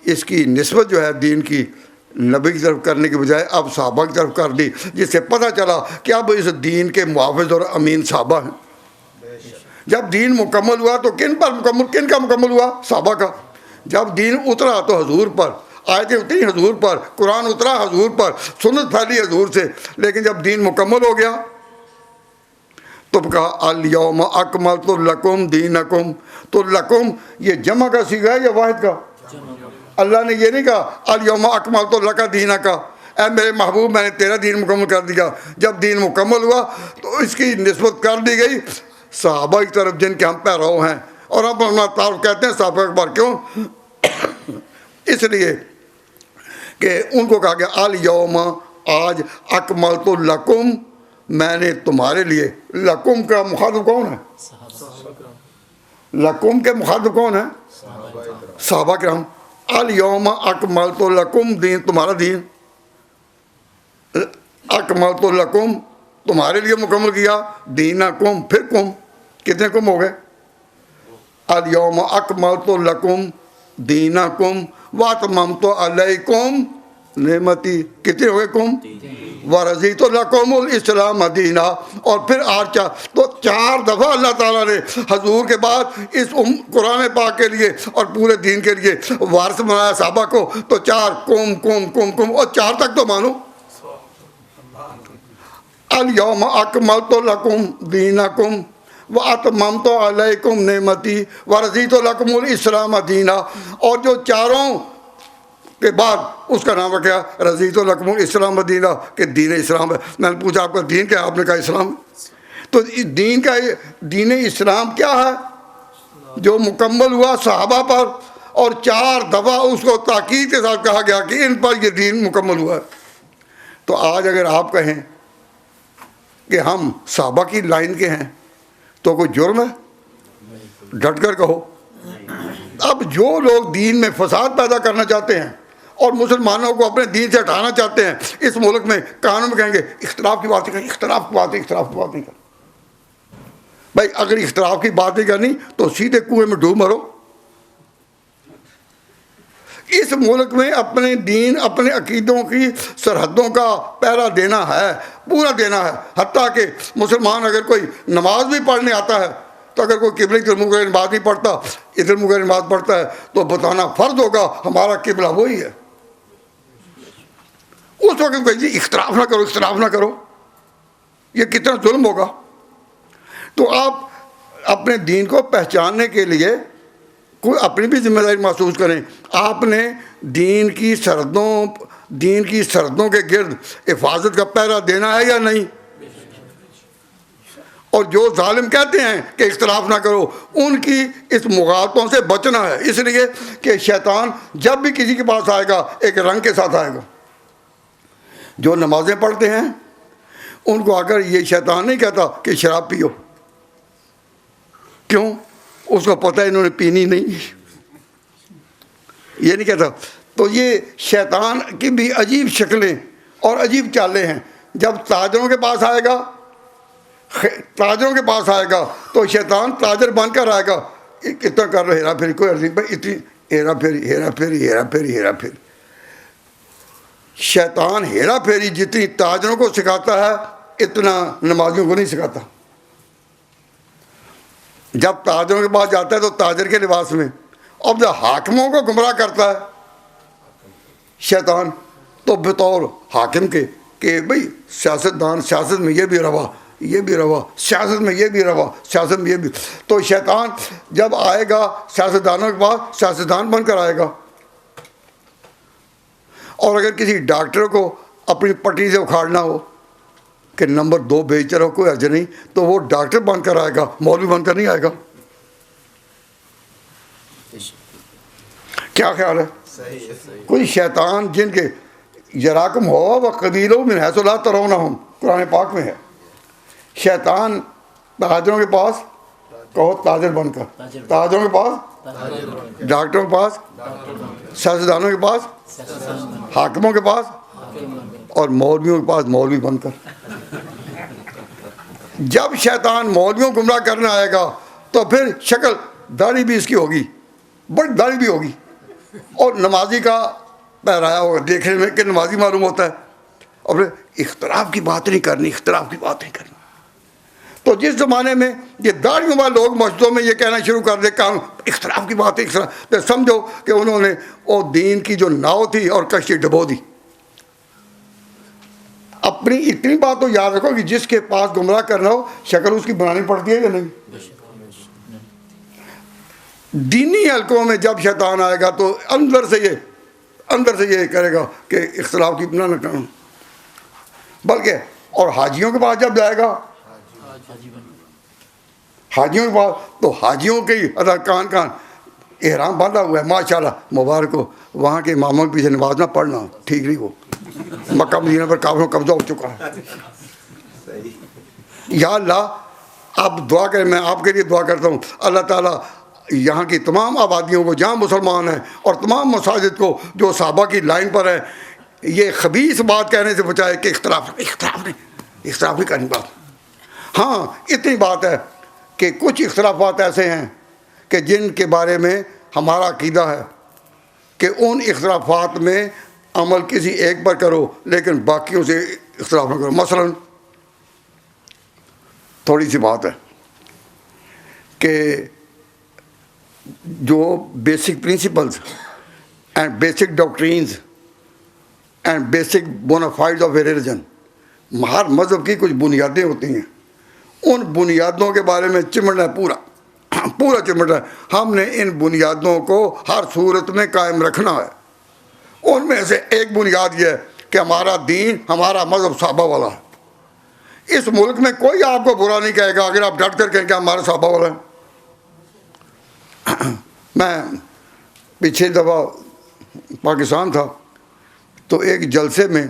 Speaker 1: اس کی نسبت جو ہے دین کی نبی کی طرف کرنے کے بجائے اب صحابہ کی طرف کر دی، جس سے پتہ چلا کہ اب اس دین کے محافظ اور امین صحابہ ہیں. جب دین مکمل ہوا تو کن کا مکمل ہوا؟ صحابہ کا. جب دین اترا تو حضور پر، آیتیں اتری حضور پر، قرآن اترا حضور پر، سنت پھیلی حضور سے. لیکن جب دین مکمل ہو گیا تو کہا الیوم اکملت لکم دینکم. تو لکم یہ جمع کا صیغہ ہے یا واحد کا؟ اللہ نے یہ نہیں کہا الیوم اکملت لک دینک، اے میرے محبوب میں نے تیرا دین مکمل کر دیا. جب دین مکمل ہوا تو اس کی نسبت کر دی گئی صحابہ کی طرف جن کے ہم پیرو ہیں. اور ہم اپنا تعارف کہتے ہیں صحابہ اکبر. کیوں؟ اس لیے کہ ان کو کہا گیا الیوم، آج اکملت لکم، میں نے تمہارے لیے. لکم کا مخاطب کون ہے؟ لکم کے مخاطب کون ہے؟ صحابہ کرام. الیوم اکملت لکم، دین تمہارا دین. اکملت لکم تمہارے لیے مکمل کیا. دینکم، پھر کم، کتنے کم ہو گئے؟ الیوم اکملت لکم دینکم واتممت علیکم نعمتی. کتنے ہوئے کم؟ ورضیت لکم الاسلام دینا. اور پھر تو 4 دفعہ اللہ تعالیٰ نے حضور کے بعد اس قرآن پاک کے لیے اور پورے دین کے لیے وارث بنایا صحابہ کو. تو 4 کم کم کم کم، اور 4 تک تو مانو. الیوم اکملت لکم دینکم واتممت علیکم نعمتی ورضیت لکم الاسلام دینا. اور جو چاروں کے بعد اس کا نام رکھا رضیت لکم الاسلام دینا، کہ دین اسلام ہے. میں نے پوچھا آپ کا دین کیا ہے؟ آپ نے کہا اسلام. تو دین اسلام کیا ہے؟ جو مکمل ہوا صحابہ پر، اور 4 دفعہ اس کو تاکید کے ساتھ کہا گیا کہ ان پر یہ دین مکمل ہوا ہے. تو آج اگر آپ کہیں کہ ہم صحابہ کی لائن کے ہیں تو کوئی جرم ہے؟ ڈٹ کر کہو. اب جو لوگ دین میں فساد پیدا کرنا چاہتے ہیں اور مسلمانوں کو اپنے دین سے ہٹانا چاہتے ہیں، اس ملک میں قانون میں کہیں گے اختلاف کی بات نہیں، اختلاف کی بات نہیں کریں. بھائی اگر اختلاف کی بات نہیں کرنی تو سیدھے کنویں میں ڈوب مرو. اس ملک میں اپنے دین، اپنے عقیدوں کی سرحدوں کا پہرا دینا ہے، پورا دینا ہے. حتیٰ کہ مسلمان اگر کوئی نماز بھی پڑھنے آتا ہے تو اگر کوئی قبلے کی طرف منہ کر نماز نہیں پڑھتا، ادھر منہ کر نماز پڑھتا ہے، تو بتانا فرض ہوگا ہمارا قبلہ وہی ہے. اس وقت کہیے اختلاف نہ کرو، اختلاف نہ کرو. یہ کتنا ظلم ہوگا. تو آپ اپنے دین کو پہچاننے کے لیے کوئی اپنی بھی ذمہ داری محسوس کریں. آپ نے دین کی سرحدوں کے گرد حفاظت کا پہرا دینا ہے یا نہیں؟ اور جو ظالم کہتے ہیں کہ اختلاف نہ کرو، ان کی اس مغالطوں سے بچنا ہے. اس لیے کہ شیطان جب بھی کسی کے پاس آئے گا ایک رنگ کے ساتھ آئے گا. جو نمازیں پڑھتے ہیں ان کو اگر یہ شیطان نہیں کہتا کہ شراب پیو، کیوں؟ اس کو پتہ ہے انہوں نے پینی نہیں، یہ نہیں کہتا. تو یہ شیطان کی بھی عجیب شکلیں اور عجیب چالیں ہیں. جب تاجروں کے پاس آئے گا تو شیطان تاجر بن کر آئے گا. اتنا کر رہے ہیرا پھیری، کوئی عرض نہیں بھائی، اتنی ہیرا پھیری. شیطان ہیرا پھیری جتنی تاجروں کو سکھاتا ہے اتنا نمازیوں کو نہیں سکھاتا. جب تاجروں کے پاس جاتا ہے تو تاجر کے لباس میں، اب جب حاکموں کو گمراہ کرتا ہے شیطان تو بطور حاکم کے کہ بھئی سیاستدان، سیاست میں یہ بھی روا، سیاست میں یہ بھی روا، سیاست میں یہ بھی. تو شیطان جب آئے گا سیاستدانوں کے پاس، سیاستدان بن کر آئے گا. اور اگر کسی ڈاکٹر کو اپنی پٹی سے اکھاڑنا ہو کہ نمبر 2 بیچ رہا ہو، کوئی حرج نہیں، تو وہ ڈاکٹر بن کر آئے گا، مولوی بن کر نہیں آئے گا. کیا خیال ہے؟ کوئی شیطان جن کے یراکم ہو و قبیلوں من حیث لا ترونہم، قرآن پاک میں ہے. شیطان تاجروں کے پاس، کہو تاجر بن کر، تاجروں کے پاس، ڈاکٹروں کے پاس، سیاستدانوں کے پاس، حاکموں کے پاس، اور مولویوں کے پاس مولوی بن کر. جب شیطان مولویوں کو گمراہ کرنے آئے گا تو پھر شکل داڑھی بھی اس کی ہوگی، بڑی داڑھی بھی ہوگی، اور نمازی کا پہرایا ہوگا، دیکھنے میں کہ نمازی معلوم ہوتا ہے. اور پھر اختلاف کی بات نہیں کرنی، اختلاف کی بات نہیں کرنی. تو جس زمانے میں یہ داڑھیوں والے لوگ مسجدوں میں یہ کہنا شروع کر دے کام اختلاف کی بات ہے، اختلاف، تو سمجھو کہ انہوں نے وہ دین کی جو ناؤ تھی اور کشتی ڈبو دی. اپنی اتنی بات تو یاد رکھو کہ جس کے پاس گمراہ کرنا ہو شکل اس کی بنانی پڑتی ہے یا نہیں؟ دینی حلقوں میں جب شیطان آئے گا تو اندر سے یہ کرے گا کہ اختلاف کی بنا نہ کروں، بلکہ اور حاجیوں کے پاس جب جائے گا، حاجیوں کے پاس، تو حاجیوں کے کان احرام باندھا ہوا ہے ماشاءاللہ مبارک ہو، وہاں کے اماموں کے پیچھے نماز نہ پڑھنا ٹھیک نہیں ہو، مکہ مدینہ پر کافروں کا قبضہ ہو چکا ہے۔ یا اللہ آپ دعا کریں، میں آپ کے لیے دعا کرتا ہوں، اللہ تعالیٰ یہاں کی تمام آبادیوں کو جہاں مسلمان ہیں اور تمام مساجد کو جو صحابہ کی لائن پر ہے یہ خبیث بات کہنے سے بچائے کہ اختلاف نہیں کرنی بات۔ ہاں اتنی بات ہے کہ کچھ اختلافات ایسے ہیں کہ جن کے بارے میں ہمارا عقیدہ ہے کہ ان اختلافات میں عمل کسی ایک پر کرو لیکن باقیوں سے اختلاف نہ کرو۔ مثلا تھوڑی سی بات ہے کہ جو basic principles and basic doctrines and basic bona fide of a religion, ہر مذہب کی کچھ بنیادیں ہوتی ہیں، ان بنیادوں کے بارے میں چمٹنا ہے، پورا چمٹنا ہے۔ ہم نے ان بنیادوں کو ہر صورت میں قائم رکھنا ہے۔ ان میں سے ایک بنیاد یہ ہے کہ ہمارا دین، ہمارا مذہب صحابہ والا ہے۔ اس ملک میں کوئی آپ کو برا نہیں کہے گا اگر آپ ڈٹ کر کہیں کہ ہمارا صحابہ والا ہے۔ میں پچھلی دفعہ پاکستان تھا تو ایک جلسے میں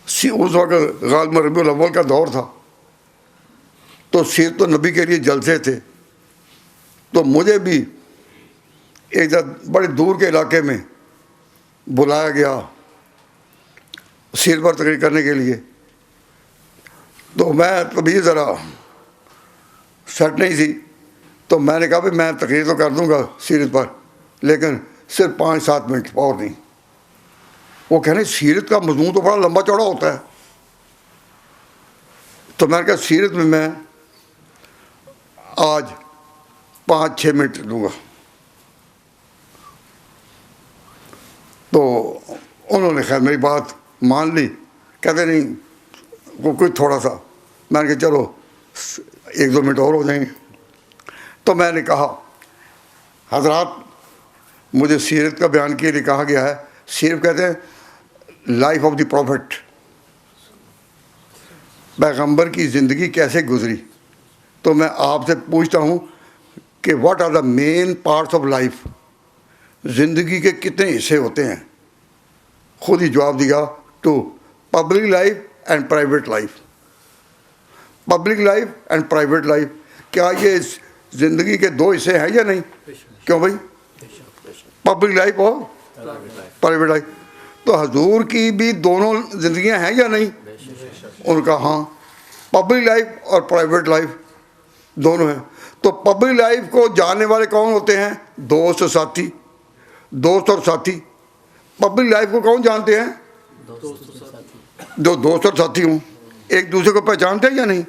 Speaker 1: اس وقت غالب ربیع الاول کا دور تھا تو سیرت النبی کے لیے جلسے تھے، تو مجھے بھی ایک بڑے دور کے علاقے میں بلایا گیا سیرت پر تقریر کرنے کے لیے۔ تو میں کبھی ذرا سیٹ نہیں تھی تو میں نے کہا بھائی میں تقریر تو کر دوں گا سیرت پر لیکن صرف 5-7 منٹ اور نہیں۔ وہ کہہ رہے سیرت کا مضمون تو بڑا لمبا چوڑا ہوتا ہے، تو میں نے کہا سیرت میں آج 5-6 منٹ دوں گا۔ تو انہوں نے خیر میری بات مان لی، کہتے نہیں کوئی تھوڑا سا، میں نے کہا چلو 1-2 منٹ اور ہو جائیں گے۔ تو میں نے کہا حضرات مجھے سیرت کا بیان کے لیے کہا گیا ہے، سیرت کہتے ہیں لائف آف دی پروفٹ، پیغمبر کی زندگی کیسے گزری۔ تو میں آپ سے پوچھتا ہوں کہ what are the main parts of life, زندگی کے کتنے حصے ہوتے ہیں؟ خود ہی جواب دیا، two public life and private life. Public life and private life, کیا یہ زندگی کے 2 حصے ہیں یا نہیں؟ کیوں بھائی؟ پبلک لائف اور پرائیویٹ لائف۔ تو حضور کی بھی دونوں زندگیاں ہیں یا نہیں؟ ان کا ہاں، پبلک لائف اور پرائیویٹ لائف دونوں ہیں۔ تو پبلک لائف کو جاننے والے کون ہوتے ہیں؟ دوست اور ساتھی، دوست اور ساتھی۔ پبلک لائف کو کون جانتے ہیں؟ جو دوست اور ساتھی ہوں، ایک دوسرے کو پہچانتے ہیں یا نہیں؟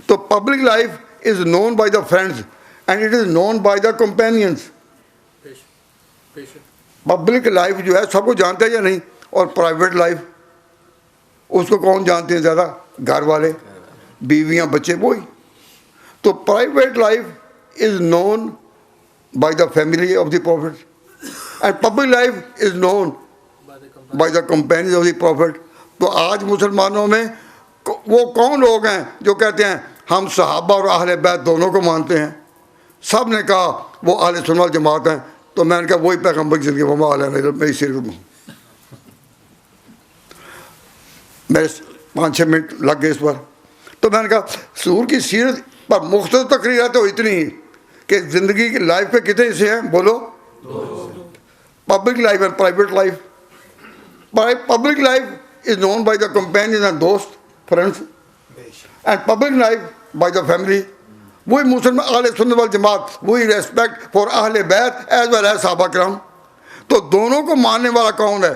Speaker 1: تو public life is known by the friends and it is known by the companions. Public life جو ہے سب کو جانتے ہیں یا نہیں؟ اور پرائیویٹ لائف اس کو کون جانتے ہیں زیادہ؟ گھر والے، بیویاں، بچے، وہی۔ تو private life is known by the family of the prophet and public life is known by the companions of the prophet. تو آج مسلمانوں میں وہ کون لوگ ہیں جو کہتے ہیں ہم صحابہ اور اہل بیت دونوں کو مانتے ہیں؟ سب نے کہا وہ اہل سنت والجماعت ہیں۔ تو میں نے کہا وہی پیغمبر کی زندگی وہ میری سیرت میں۔ میرے 5-6 منٹ لگ گئے اس پر۔ تو میں نے کہا حضور کی سیرت پر مختصر تقریر ہے تو اتنی ہی کہ زندگی کی لائف کے کتنے حصے ہیں؟ بولو۔ Public life and private life. Public life is known by the companion and دوست، friends, and public life by the family. وہی مسلم اہل سنت والجماعت، وہی ریسپیکٹ فار اہل بیت ایز ویل ایز صحابہ کرام۔ تو دونوں کو ماننے والا کون ہے؟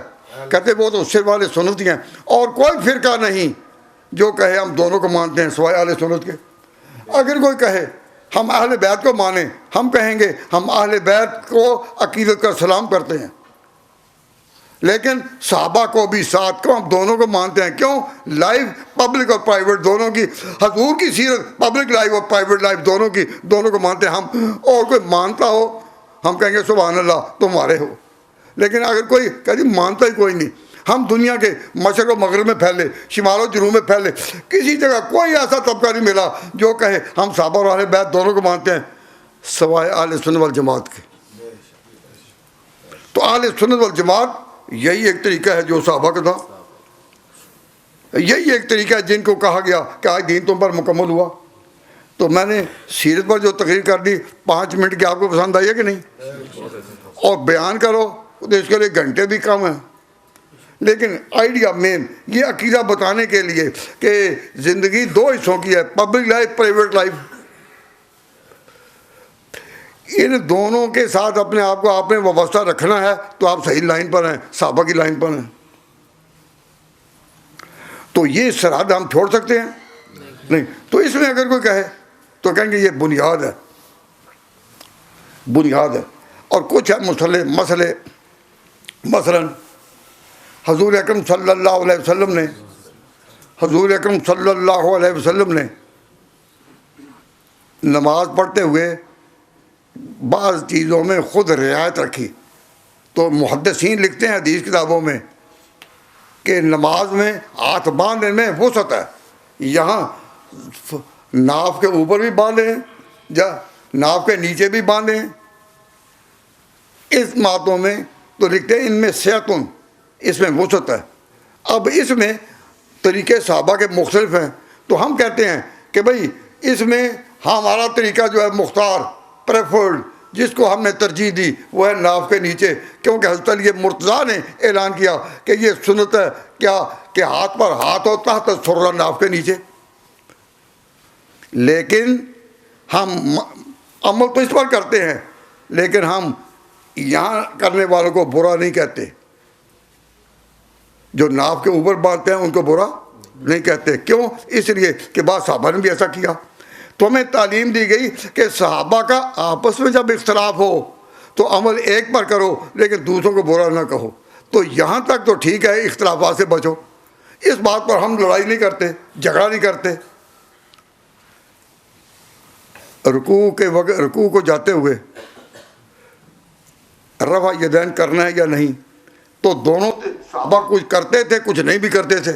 Speaker 1: کہتے وہ تو صرف اہل سنت ہی ہیں، اور کوئی فرقہ نہیں جو کہے ہم دونوں کو مانتے ہیں سوائے اہل سنت کے۔ اگر کوئی کہے ہم اہل بیت کو مانیں، ہم کہیں گے ہم اہل بیت کو عقیدت کا سلام کرتے ہیں، لیکن صحابہ کو بھی ساتھ کیوں ہم دونوں کو مانتے ہیں؟ کیوں؟ لائف پبلک اور پرائیویٹ دونوں کی، حضور کی سیرت پبلک لائف اور پرائیویٹ لائف دونوں کو مانتے ہیں ہم. اور کوئی مانتا ہو ہم کہیں گے سبحان اللہ تمہارے ہو. لیکن اگر کوئی کہ مانتا ہی کوئی نہیں، ہم دنیا کے مشرق و مغرب میں پھیلے، شمال و جنوب میں پھیلے، کسی جگہ کوئی ایسا طبقہ نہیں ملا جو کہے ہم صحابہ اور اہل بیت دونوں کو مانتے ہیں سوائے اہل سنت والجماعت کے. تو اہل سنت والجماعت یہی ایک طریقہ ہے جو صحابہ کا تھا، یہی ایک طریقہ ہے جن کو کہا گیا کہ آج دین تم پر مکمل ہوا. تو میں نے سیرت پر جو تقریر کر دی 5 منٹ کی، آپ کو پسند آئی ہے کہ نہیں؟ اور بیان کرو تو اس کے لیے گھنٹے بھی کم ہیں. لیکن آئیڈیا مین یہ عقیدہ بتانے کے لیے کہ زندگی 2 حصوں کی ہے، پبلک لائف، پرائیویٹ لائف. ان دونوں کے ساتھ اپنے آپ کو آپ نے وابستہ رکھنا ہے تو آپ صحیح لائن پر ہیں، صحابہ کی لائن پر ہیں. تو یہ سرحد ہم چھوڑ سکتے ہیں؟ نہیں. تو اس میں اگر کوئی کہے تو کہیں گے یہ بنیاد ہے، بنیاد ہے. اور کچھ مسئلے مثلا حضور اکرم صلی اللہ علیہ وسلم نے نماز پڑھتے ہوئے بعض چیزوں میں خود رعایت رکھی. تو محدثین لکھتے ہیں حدیث کتابوں میں کہ نماز میں ہاتھ باندھنے میں وسعت ہے. یہاں ناف کے اوپر بھی باندھیں یا ناف کے نیچے بھی باندھیں. اس باتوں میں تو لکھتے ہیں ان میں صحتن، اس میں وسعت ہے. اب اس میں طریقے صحابہ کے مختلف ہیں، تو ہم کہتے ہیں کہ بھئی اس میں ہمارا طریقہ جو ہے مختار، پریفرڈ، جس کو ہم نے ترجیح دی وہ ہے ناف کے نیچے، کیونکہ حضرت علی مرتضیٰ نے اعلان کیا کہ یہ سنت ہے کیا کہ ہاتھ پر ہاتھ ہو تحت سرہ ناف کے نیچے. لیکن ہم عمل تو اس پر کرتے ہیں، لیکن ہم یہاں کرنے والوں کو برا نہیں کہتے. جو ناف کے اوپر باندھتے ہیں ان کو برا نہیں کہتے. کیوں؟ اس لیے کہ بعض صحابہ نے بھی ایسا کیا. تو ہمیں تعلیم دی گئی کہ صحابہ کا آپس میں جب اختلاف ہو تو عمل ایک پر کرو لیکن دوسروں کو برا نہ کہو. تو یہاں تک تو ٹھیک ہے، اختلافات سے بچو. اس بات پر ہم لڑائی نہیں کرتے، جھگڑا نہیں کرتے. رکوع کو جاتے ہوئے رفع یدین کرنا ہے یا نہیں، تو دونوں صحابہ کچھ کرتے تھے، کچھ نہیں بھی کرتے تھے.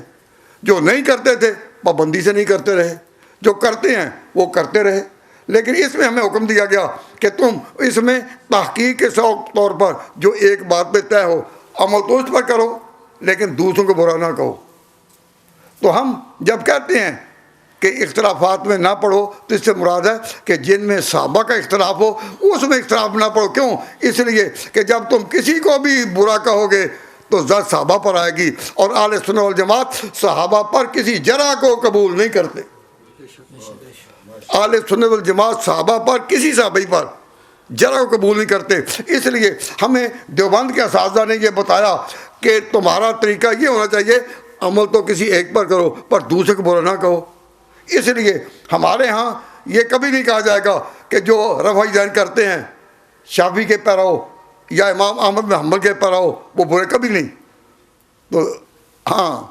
Speaker 1: جو نہیں کرتے تھے پابندی سے نہیں کرتے رہے، جو کرتے ہیں وہ کرتے رہے. لیکن اس میں ہمیں حکم دیا گیا کہ تم اس میں تحقیق کے طور پر جو ایک بات پہ طے ہو عمل تو اس پر کرو لیکن دوسروں کو برا نہ کہو. تو ہم جب کہتے ہیں کہ اختلافات میں نہ پڑھو تو اس سے مراد ہے کہ جن میں صحابہ کا اختلاف ہو اس میں اختلاف نہ پڑھو. کیوں؟ اس لیے کہ جب تم کسی کو بھی برا کہو گے تو زد صحابہ پر آئے گی، اور اہل سنت والجماعت صحابہ پر کسی جرح کو قبول نہیں کرتے. اہل سنت والجماعت صحابہ پر کسی صحابی پر جرح کو قبول نہیں کرتے. اس لیے ہمیں دیوبند کے اساتذہ نے یہ بتایا کہ تمہارا طریقہ یہ ہونا چاہیے عمل تو کسی ایک پر کرو پر دوسرے کو برا نہ کہو. اس لیے ہمارے ہاں یہ کبھی نہیں کہا جائے گا کہ جو رفع یدین کرتے ہیں شافعی کے پیراؤ یا امام احمد بن حنبل کے پیراؤ وہ برے کبھی نہیں. تو ہاں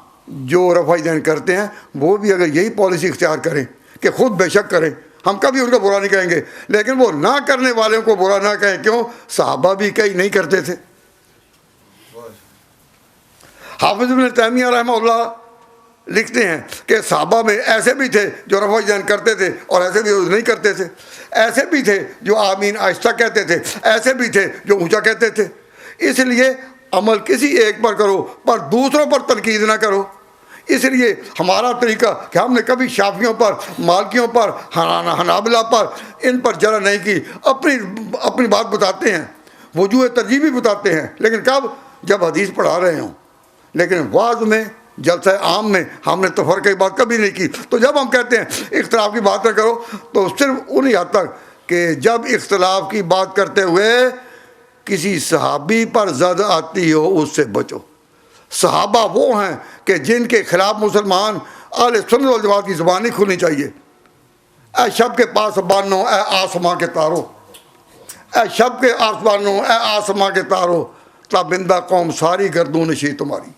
Speaker 1: جو رفع یدین کرتے ہیں وہ بھی اگر یہی پالیسی اختیار کریں کہ خود بے شک کریں، ہم کبھی ان کو برا نہیں کہیں گے، لیکن وہ نہ کرنے والوں کو برا نہ کہیں. کیوں؟ صحابہ بھی کئی نہیں کرتے تھے. حافظ ابن تیمیہ رحمہ اللہ لکھتے ہیں کہ صحابہ میں ایسے بھی تھے جو رفع یدین کرتے تھے اور ایسے بھی نہیں کرتے تھے. ایسے بھی تھے جو آمین آہستہ کہتے تھے، ایسے بھی تھے جو اونچا کہتے تھے. اس لیے عمل کسی ایک پر کرو پر دوسروں پر تنقید نہ کرو. اس لیے ہمارا طریقہ کہ ہم نے کبھی شافعیوں پر، مالکیوں پر، حنابلہ پر ان پر جرح نہیں کی. اپنی بات بتاتے ہیں، وجوہ ترجیح بھی بتاتے ہیں، لیکن کب؟ جب حدیث پڑھا رہے ہوں. لیکن وعظ میں، جلسہ عام میں ہم نے تفرقے کی بات کبھی نہیں کی. تو جب ہم کہتے ہیں اختلاف کی بات نہ کرو تو صرف انہی حد تک کہ جب اختلاف کی بات کرتے ہوئے کسی صحابی پر زد آتی ہو اس سے بچو. صحابہ وہ ہیں کہ جن کے خلاف مسلمان اہل سنت والجماعت کی زبان نہیں کھلنی چاہیے. اے شب کے پاس بانو اے آسماں کے تارو، اے شب کے آسمانوں اے آسماں کے تارو، تابندہ قوم ساری گردوں نشی تمہاری.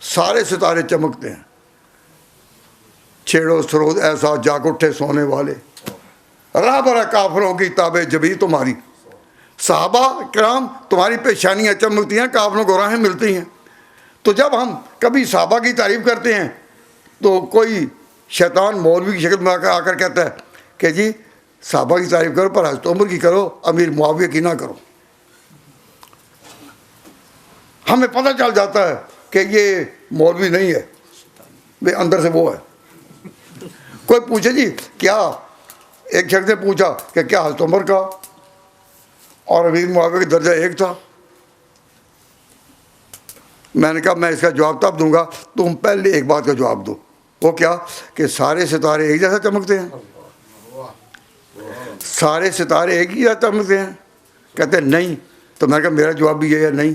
Speaker 1: سارے ستارے چمکتے ہیں. چھیڑو سرود ایسا جاگ اٹھے سونے والے, راہ برا کافروں کی تابع جبی تمہاری. صحابہ کرام تمہاری پیشانیاں چمکتی ہیں, کافروں کو راہیں ملتی ہیں. تو جب ہم کبھی صحابہ کی تعریف کرتے ہیں تو کوئی شیطان مولوی کی شکل میں آ کر کہتا ہے کہ جی صحابہ کی تعریف کرو پر حضرت عمر کی کرو, امیر معاویہ کی نہ کرو. ہمیں پتہ چل جاتا ہے کہ یہ مولوی نہیں ہے, بے اندر سے وہ ہے. کوئی پوچھے جی کیا, ایک شخص نے پوچھا کہ کیا حضرت عمر کا اور امیر معاویہ کا درجہ ایک تھا؟ میں نے کہا میں اس کا جواب تب دوں گا, تم پہلے ایک بات کا جواب دو. وہ کیا کہ سارے ستارے ایک جیسا چمکتے ہیں؟ سارے ستارے ایک ہی جیسا چمکتے ہیں؟ کہتے ہیں نہیں. تو میں نے کہا میرا جواب بھی یہ ہے نہیں,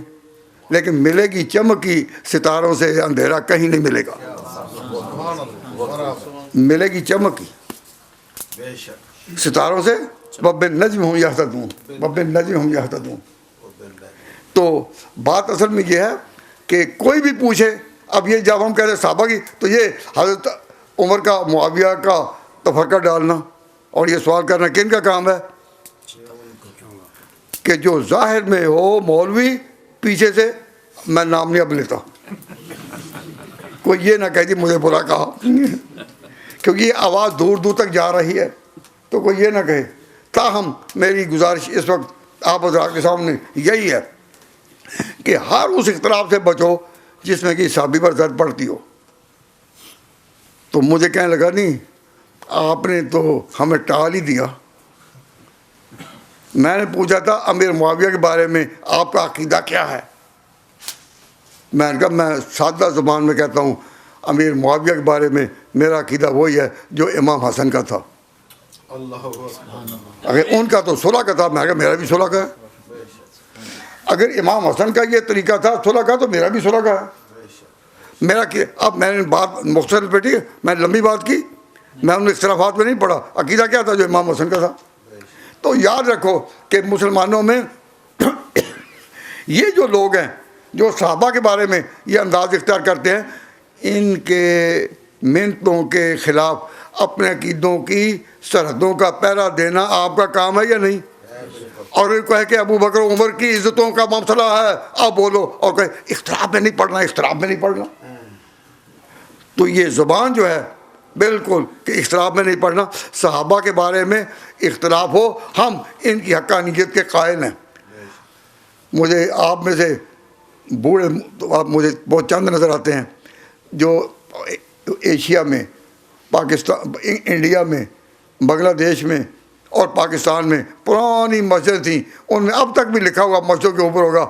Speaker 1: لیکن ملے گی چمکی ستاروں سے اندھیرا کہیں نہیں ملے گا. ملے گی چمکی ستاروں سے, وَبِالنَّجْمِ هُمْ يَهْتَدُونَ, وَبِالنَّجْمِ هُمْ يَهْتَدُونَ. تو بات اصل میں یہ ہے کہ کوئی بھی پوچھے, اب یہ جب ہم کہہ رہے ہیں صحابہ کی, تو یہ حضرت عمر کا معاویہ کا تفرقہ ڈالنا اور یہ سوال کرنا کن کا کام ہے؟ کہ جو ظاہر میں ہو مولوی, پیچھے سے میں نام نہیں اب لیتا, کوئی یہ نہ کہہ دی مجھے برا کہا, کیونکہ یہ آواز دور دور تک جا رہی ہے, تو کوئی یہ نہ کہے. تاہم میری گزارش اس وقت آپ حضرات کے سامنے یہی ہے کہ ہر اس اختلاف سے بچو جس میں کہ صحابی پر زد پڑتی ہو. تو مجھے کہنے لگا نہیں آپ نے تو ہمیں ٹال ہی دیا. میں نے پوچھا تھا امیر معاویہ کے بارے میں آپ کا عقیدہ کیا ہے؟ میں نے کہا میں سادہ زبان میں کہتا ہوں امیر معاویہ کے بارے میں میرا عقیدہ وہی ہے جو امام حسن کا تھا. اگر ان کا تو صلح کا تھا, میں نے کہا میرا بھی صلح کا ہے. اگر امام حسن کا یہ طریقہ تھا صلح کا تو میرا بھی صلح کا ہے. میرا اب میں نے بات مختصر پہ, ٹھیک ہے, میں لمبی بات کی, میں ان اختلافات میں نہیں پڑھا. عقیدہ کیا تھا جو امام حسن کا تھا. تو یاد رکھو کہ مسلمانوں میں یہ جو لوگ ہیں جو صحابہ کے بارے میں یہ انداز اختیار کرتے ہیں, ان کے منتوں کے خلاف اپنے عقیدوں کی سرحدوں کا پہرا دینا آپ کا کام ہے یا نہیں؟ اور یہ کہے کہ ابو بکر عمر کی عزتوں کا مسئلہ ہے, آپ بولو, اور کہے اختلاف میں نہیں پڑھنا, اختلاف میں نہیں پڑھنا. تو یہ زبان جو ہے بالکل کہ اختلاف میں نہیں پڑھنا. صحابہ کے بارے میں اختلاف ہو, ہم ان کی حقانیت کے قائل ہیں. مجھے آپ میں سے بوڑھے آپ مجھے بہت چند نظر آتے ہیں جو ایشیا میں, پاکستان, انڈیا میں, بنگلہ دیش میں اور پاکستان میں پرانی مسجد تھیں, ان میں اب تک بھی لکھا ہوا مسجد کے اوپر ہوگا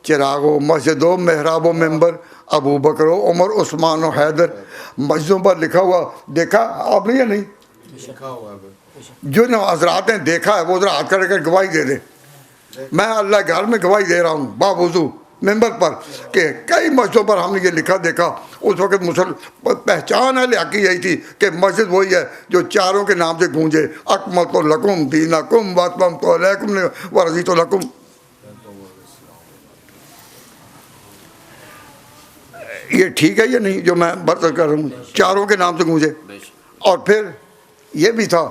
Speaker 1: چراغ و مسجد و محراب و ممبر ابو بکر و عمر عثمان و حیدر. مسجدوں پر لکھا ہوا دیکھا آپ نے یا نہیں؟ جو حضرات نے دیکھا ہے وہ ذرا ہاتھ کر کے گواہی دے دیں. میں اللہ گھر میں گواہی دے رہا ہوں باوضو ممبر پر کہ کئی مسجدوں پر ہم نے یہ لکھا دیکھا. اس وقت پہچان ہے لحاقی یہی تھی کہ مسجد وہی ہے جو چاروں کے نام سے گونجے, اکملت لکم دینکم واتممت علیکم ورضیت لکم. یہ ٹھیک ہے یا نہیں جو میں برتر کر رہا ہوں؟ چاروں کے نام سے گونجے. اور پھر یہ بھی تھا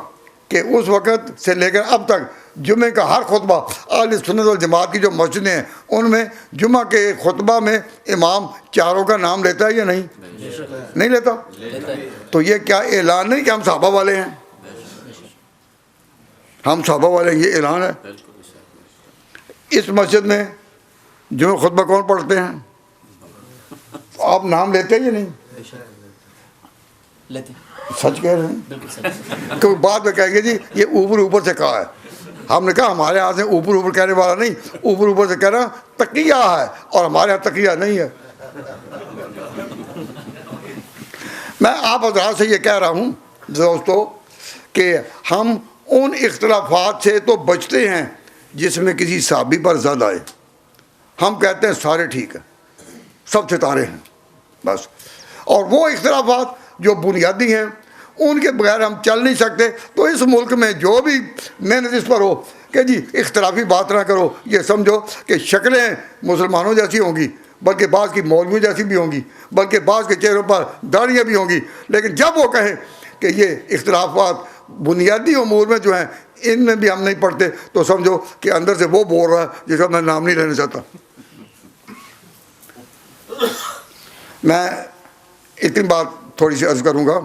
Speaker 1: کہ اس وقت سے لے کر اب تک جمعے کا ہر خطبہ اہل سنت والجماعت کی جو مسجدیں ہیں ان میں جمعہ کے خطبہ میں امام چاروں کا نام لیتا ہے یا نہیں؟ نہیں لیتا. تو یہ کیا اعلان نہیں کہ ہم صحابہ والے ہیں؟ ہم صحابہ والے ہیں, یہ اعلان ہے. اس مسجد میں جمعہ خطبہ کون پڑھتے ہیں؟ آپ نام لیتے ہیں یا نہیں؟ سچ کہہ رہے ہیں. کوئی بعد میں کہیں گے جی یہ اوپر سے کہا ہے. ہم نے کہا ہمارے ہاں سے اوپر کہنے والا نہیں, اوپر سے کہنا تقیہ ہے, اور ہمارے ہاں تقیہ نہیں ہے. میں آپ حضرات سے یہ کہہ رہا ہوں دوستو کہ ہم ان اختلافات سے تو بچتے ہیں جس میں کسی صحابی پر زد آئے. ہم کہتے ہیں سارے ٹھیک ہیں, سب ستارے ہیں بس. اور وہ اختلافات جو بنیادی ہیں ان کے بغیر ہم چل نہیں سکتے. تو اس ملک میں جو بھی محنت اس پر ہو کہ جی اختلافی بات نہ کرو، یہ سمجھو کہ شکلیں مسلمانوں جیسی ہوں گی، بلکہ بعض کی مولویوں جیسی بھی ہوں گی، بلکہ بعض کے چہروں پر داڑیاں بھی ہوں گی، لیکن جب وہ کہیں کہ یہ اختلافات بنیادی امور میں جو ہیں ان میں بھی ہم نہیں پڑھتے، تو سمجھو کہ اندر سے وہ بول رہا ہے جس کا میں نام نہیں لینا چاہتا۔ میں اتنی بات تھوڑی سی عرض کروں گا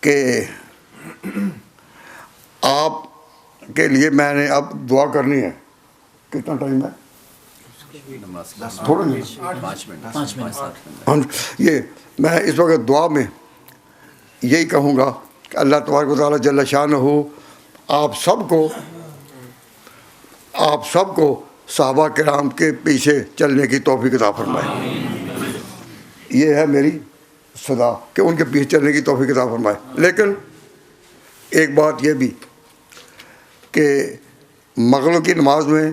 Speaker 1: کہ آپ کے لیے میں نے اب دعا کرنی ہے۔ کتنا ٹائم ہے؟ تھوڑا یہ میں اس وقت دعا میں یہی کہوں گا کہ اللہ تبارک و تعالیٰ جل شانہ آپ سب کو صحابہ کرام کے پیچھے چلنے کی توفیق عطا فرمائے۔ یہ ہے میری صدا کہ ان کے پیچھے چلنے کی توفیق عطا فرمائے۔ لیکن ایک بات یہ بھی کہ مغرب کی نماز میں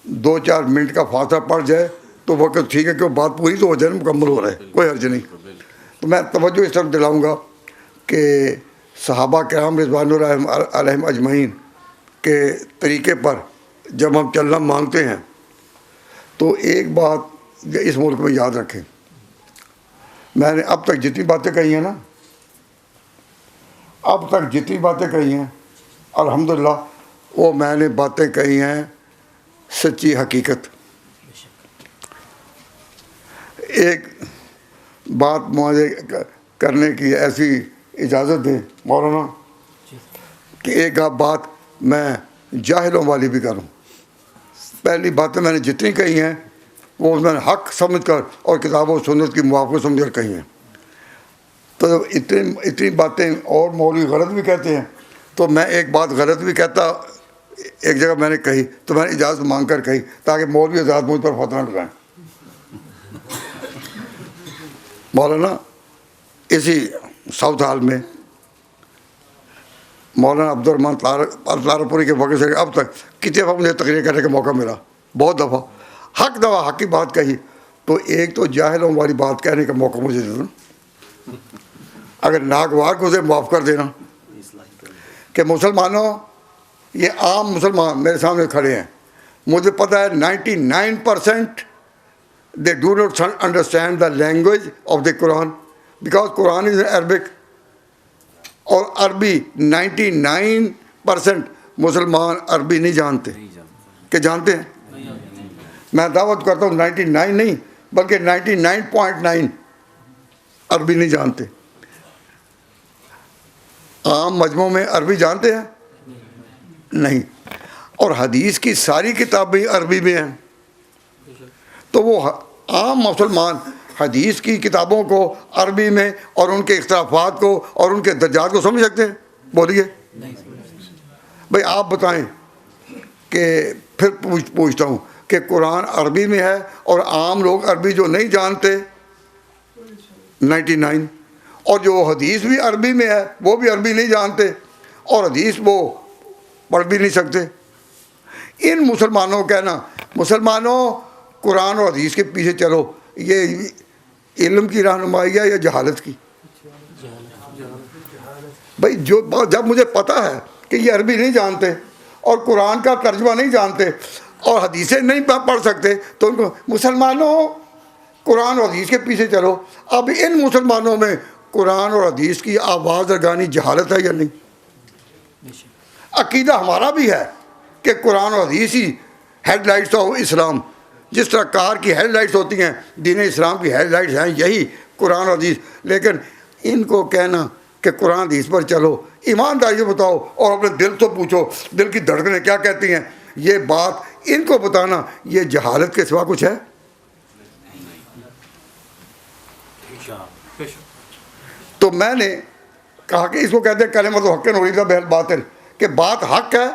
Speaker 1: 2-4 منٹ کا فاصلہ پڑ جائے تو وقت ٹھیک ہے کہ وہ بات پوری تو ہو جائے، مکمل ہو رہا ہے، کوئی حرج نہیں۔ تو میں توجہ اس طرف دلاؤں گا کہ صحابہ کرام رضوان اللہ علیہم اجمعین کے طریقے پر جب ہم چلنا مانگتے ہیں تو ایک بات اس ملک میں یاد رکھیں، میں نے اب تک جتنی باتیں کہی ہیں نا، اب تک جتنی باتیں کہی ہیں الحمدللہ وہ میں نے باتیں کہی ہیں سچی حقیقت۔ ایک بات مجھے کرنے کی ایسی اجازت دیں مولانا کہ ایک بات میں جاہلوں والی بھی کروں۔ پہلی باتیں میں نے جتنی کہی ہیں وہ میں نے حق سمجھ کر اور کتاب و سنت کی موافقت سمجھ کر کہی ہیں۔ تو اتنی باتیں اور مولوی غلط بھی کہتے ہیں، تو میں ایک بات غلط بھی کہتا، ایک جگہ میں نے کہی تو میں نے اجازت مانگ کر کہی تاکہ مولوی آزاد مجھ پر فتنہ نہ لگائیں۔ مولانا اسی ساؤتھ ہال میں مولانا عبد الرحمٰن طارق پوری کے وقت سے اب تک کتنے دفعہ مجھے تقریر کرنے کا موقع ملا، بہت دفعہ حق کی بات کہی، تو ایک تو جاہلوں والی بات کہنے کا موقع مجھے دے دو، اگر ناگوار کو اسے معاف کر دینا کہ مسلمانوں، یہ عام مسلمان میرے سامنے کھڑے ہیں، مجھے پتہ ہے 99% they do not understand the language of the Quran because Quran is in Arabic، اور عربی 99% مسلمان عربی نہیں جانتے، کہ جانتے ہیں؟ میں دعوت کرتا ہوں 99 نہیں بلکہ 99.9 عربی نہیں جانتے۔ عام مجموع میں عربی جانتے ہیں؟ نہیں، اور حدیث کی ساری کتابیں عربی میں ہیں، تو وہ عام مسلمان حدیث کی کتابوں کو عربی میں اور ان کے اختلافات کو اور ان کے درجات کو سمجھ سکتے ہیں؟ بولیے بھائی، آپ بتائیں کہ پھر پوچھتا ہوں کہ قرآن عربی میں ہے اور عام لوگ عربی جو نہیں جانتے 99، اور جو حدیث بھی عربی میں ہے وہ بھی عربی نہیں جانتے اور حدیث وہ پڑھ بھی نہیں سکتے۔ ان مسلمانوں کو کہنا مسلمانوں قرآن اور حدیث کے پیچھے چلو، یہ علم کی رہنمائی ہے یا جہالت کی؟ بھائی جب مجھے پتہ ہے کہ یہ عربی نہیں جانتے اور قرآن کا ترجمہ نہیں جانتے اور حدیثیں نہیں پڑھ سکتے، تو ان کو مسلمانوں قرآن اور حدیث کے پیچھے چلو۔ اب ان مسلمانوں میں قرآن اور حدیث کی آواز لگانی جہالت ہے یا نہیں؟ عقیدہ ہمارا بھی ہے کہ قرآن اور حدیث ہی ہیڈ لائٹس آف اسلام، جس طرح کار کی ہیڈ لائٹس ہوتی ہیں، دین اسلام کی ہیڈ لائٹس ہیں یہی قرآن اور حدیث۔ لیکن ان کو کہنا کہ قرآن حدیث پر چلو، ایمانداری سے بتاؤ اور اپنے دل سے پوچھو دل کی دھڑکنیں کیا کہتی ہیں، یہ بات ان کو بتانا یہ جہالت کے سوا کچھ ہے؟ تو میں نے کہا کہ اس کو کہتے ہیں کلمۃ الحق نریدہ بہل باطل، کہ بات حق ہے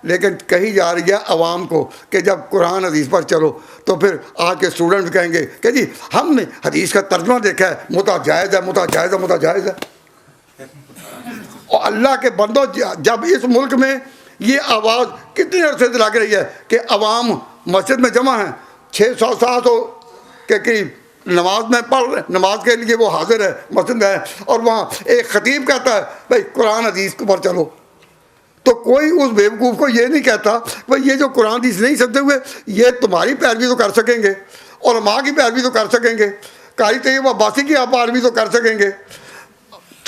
Speaker 1: لیکن کہی جا رہی ہے عوام کو کہ جب قرآن حدیث پر چلو، تو پھر آج کے اسٹوڈنٹ بھی کہیں گے کہ جی ہم نے حدیث کا ترجمہ دیکھا ہے، متجائز ہے متجائز ہے متجائز ہے۔ اور اللہ کے بندوں، جب اس ملک میں یہ آواز کتنی عرصے سے لگ رہی ہے کہ عوام مسجد میں جمع ہیں، 600-700 کے قریب نماز میں پڑھ رہے، نماز کے لیے وہ حاضر ہے مسجد میں ہے، اور وہاں ایک خطیب کہتا ہے بھائی قرآن حدیث پر چلو، تو کوئی اس بیوقوف کو یہ نہیں کہتا بھائی یہ جو قرآن حدیث نہیں سمجھتے ہوئے یہ تمہاری پیروی تو کر سکیں گے، علماء کی پیروی تو کر سکیں گے، قاری طیب عباسی کی آپ پیروی تو کر سکیں گے،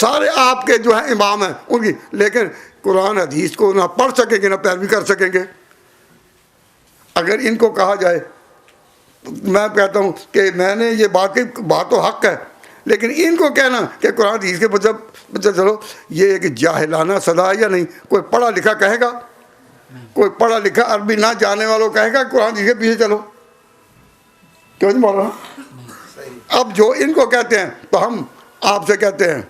Speaker 1: سارے آپ کے جو ہیں امام ہیں ان کی، لیکن قرآن حدیث کو نہ پڑھ سکیں گے نہ پیروی کر سکیں گے۔ اگر ان کو کہا جائے، میں کہتا ہوں کہ میں نے یہ بات تو حق ہے، لیکن ان کو کہنا کہ قرآن حدیث کے بچہ چلو، یہ ایک جاہلانہ صدا ہے یا نہیں؟ کوئی پڑھا لکھا کہے گا، کوئی پڑھا لکھا عربی نہ جانے والوں کہے گا قرآن حدیث کے پیچھے چلو؟ کیوں نہیں بول رہا؟ اب جو ان کو کہتے ہیں تو ہم آپ سے کہتے ہیں،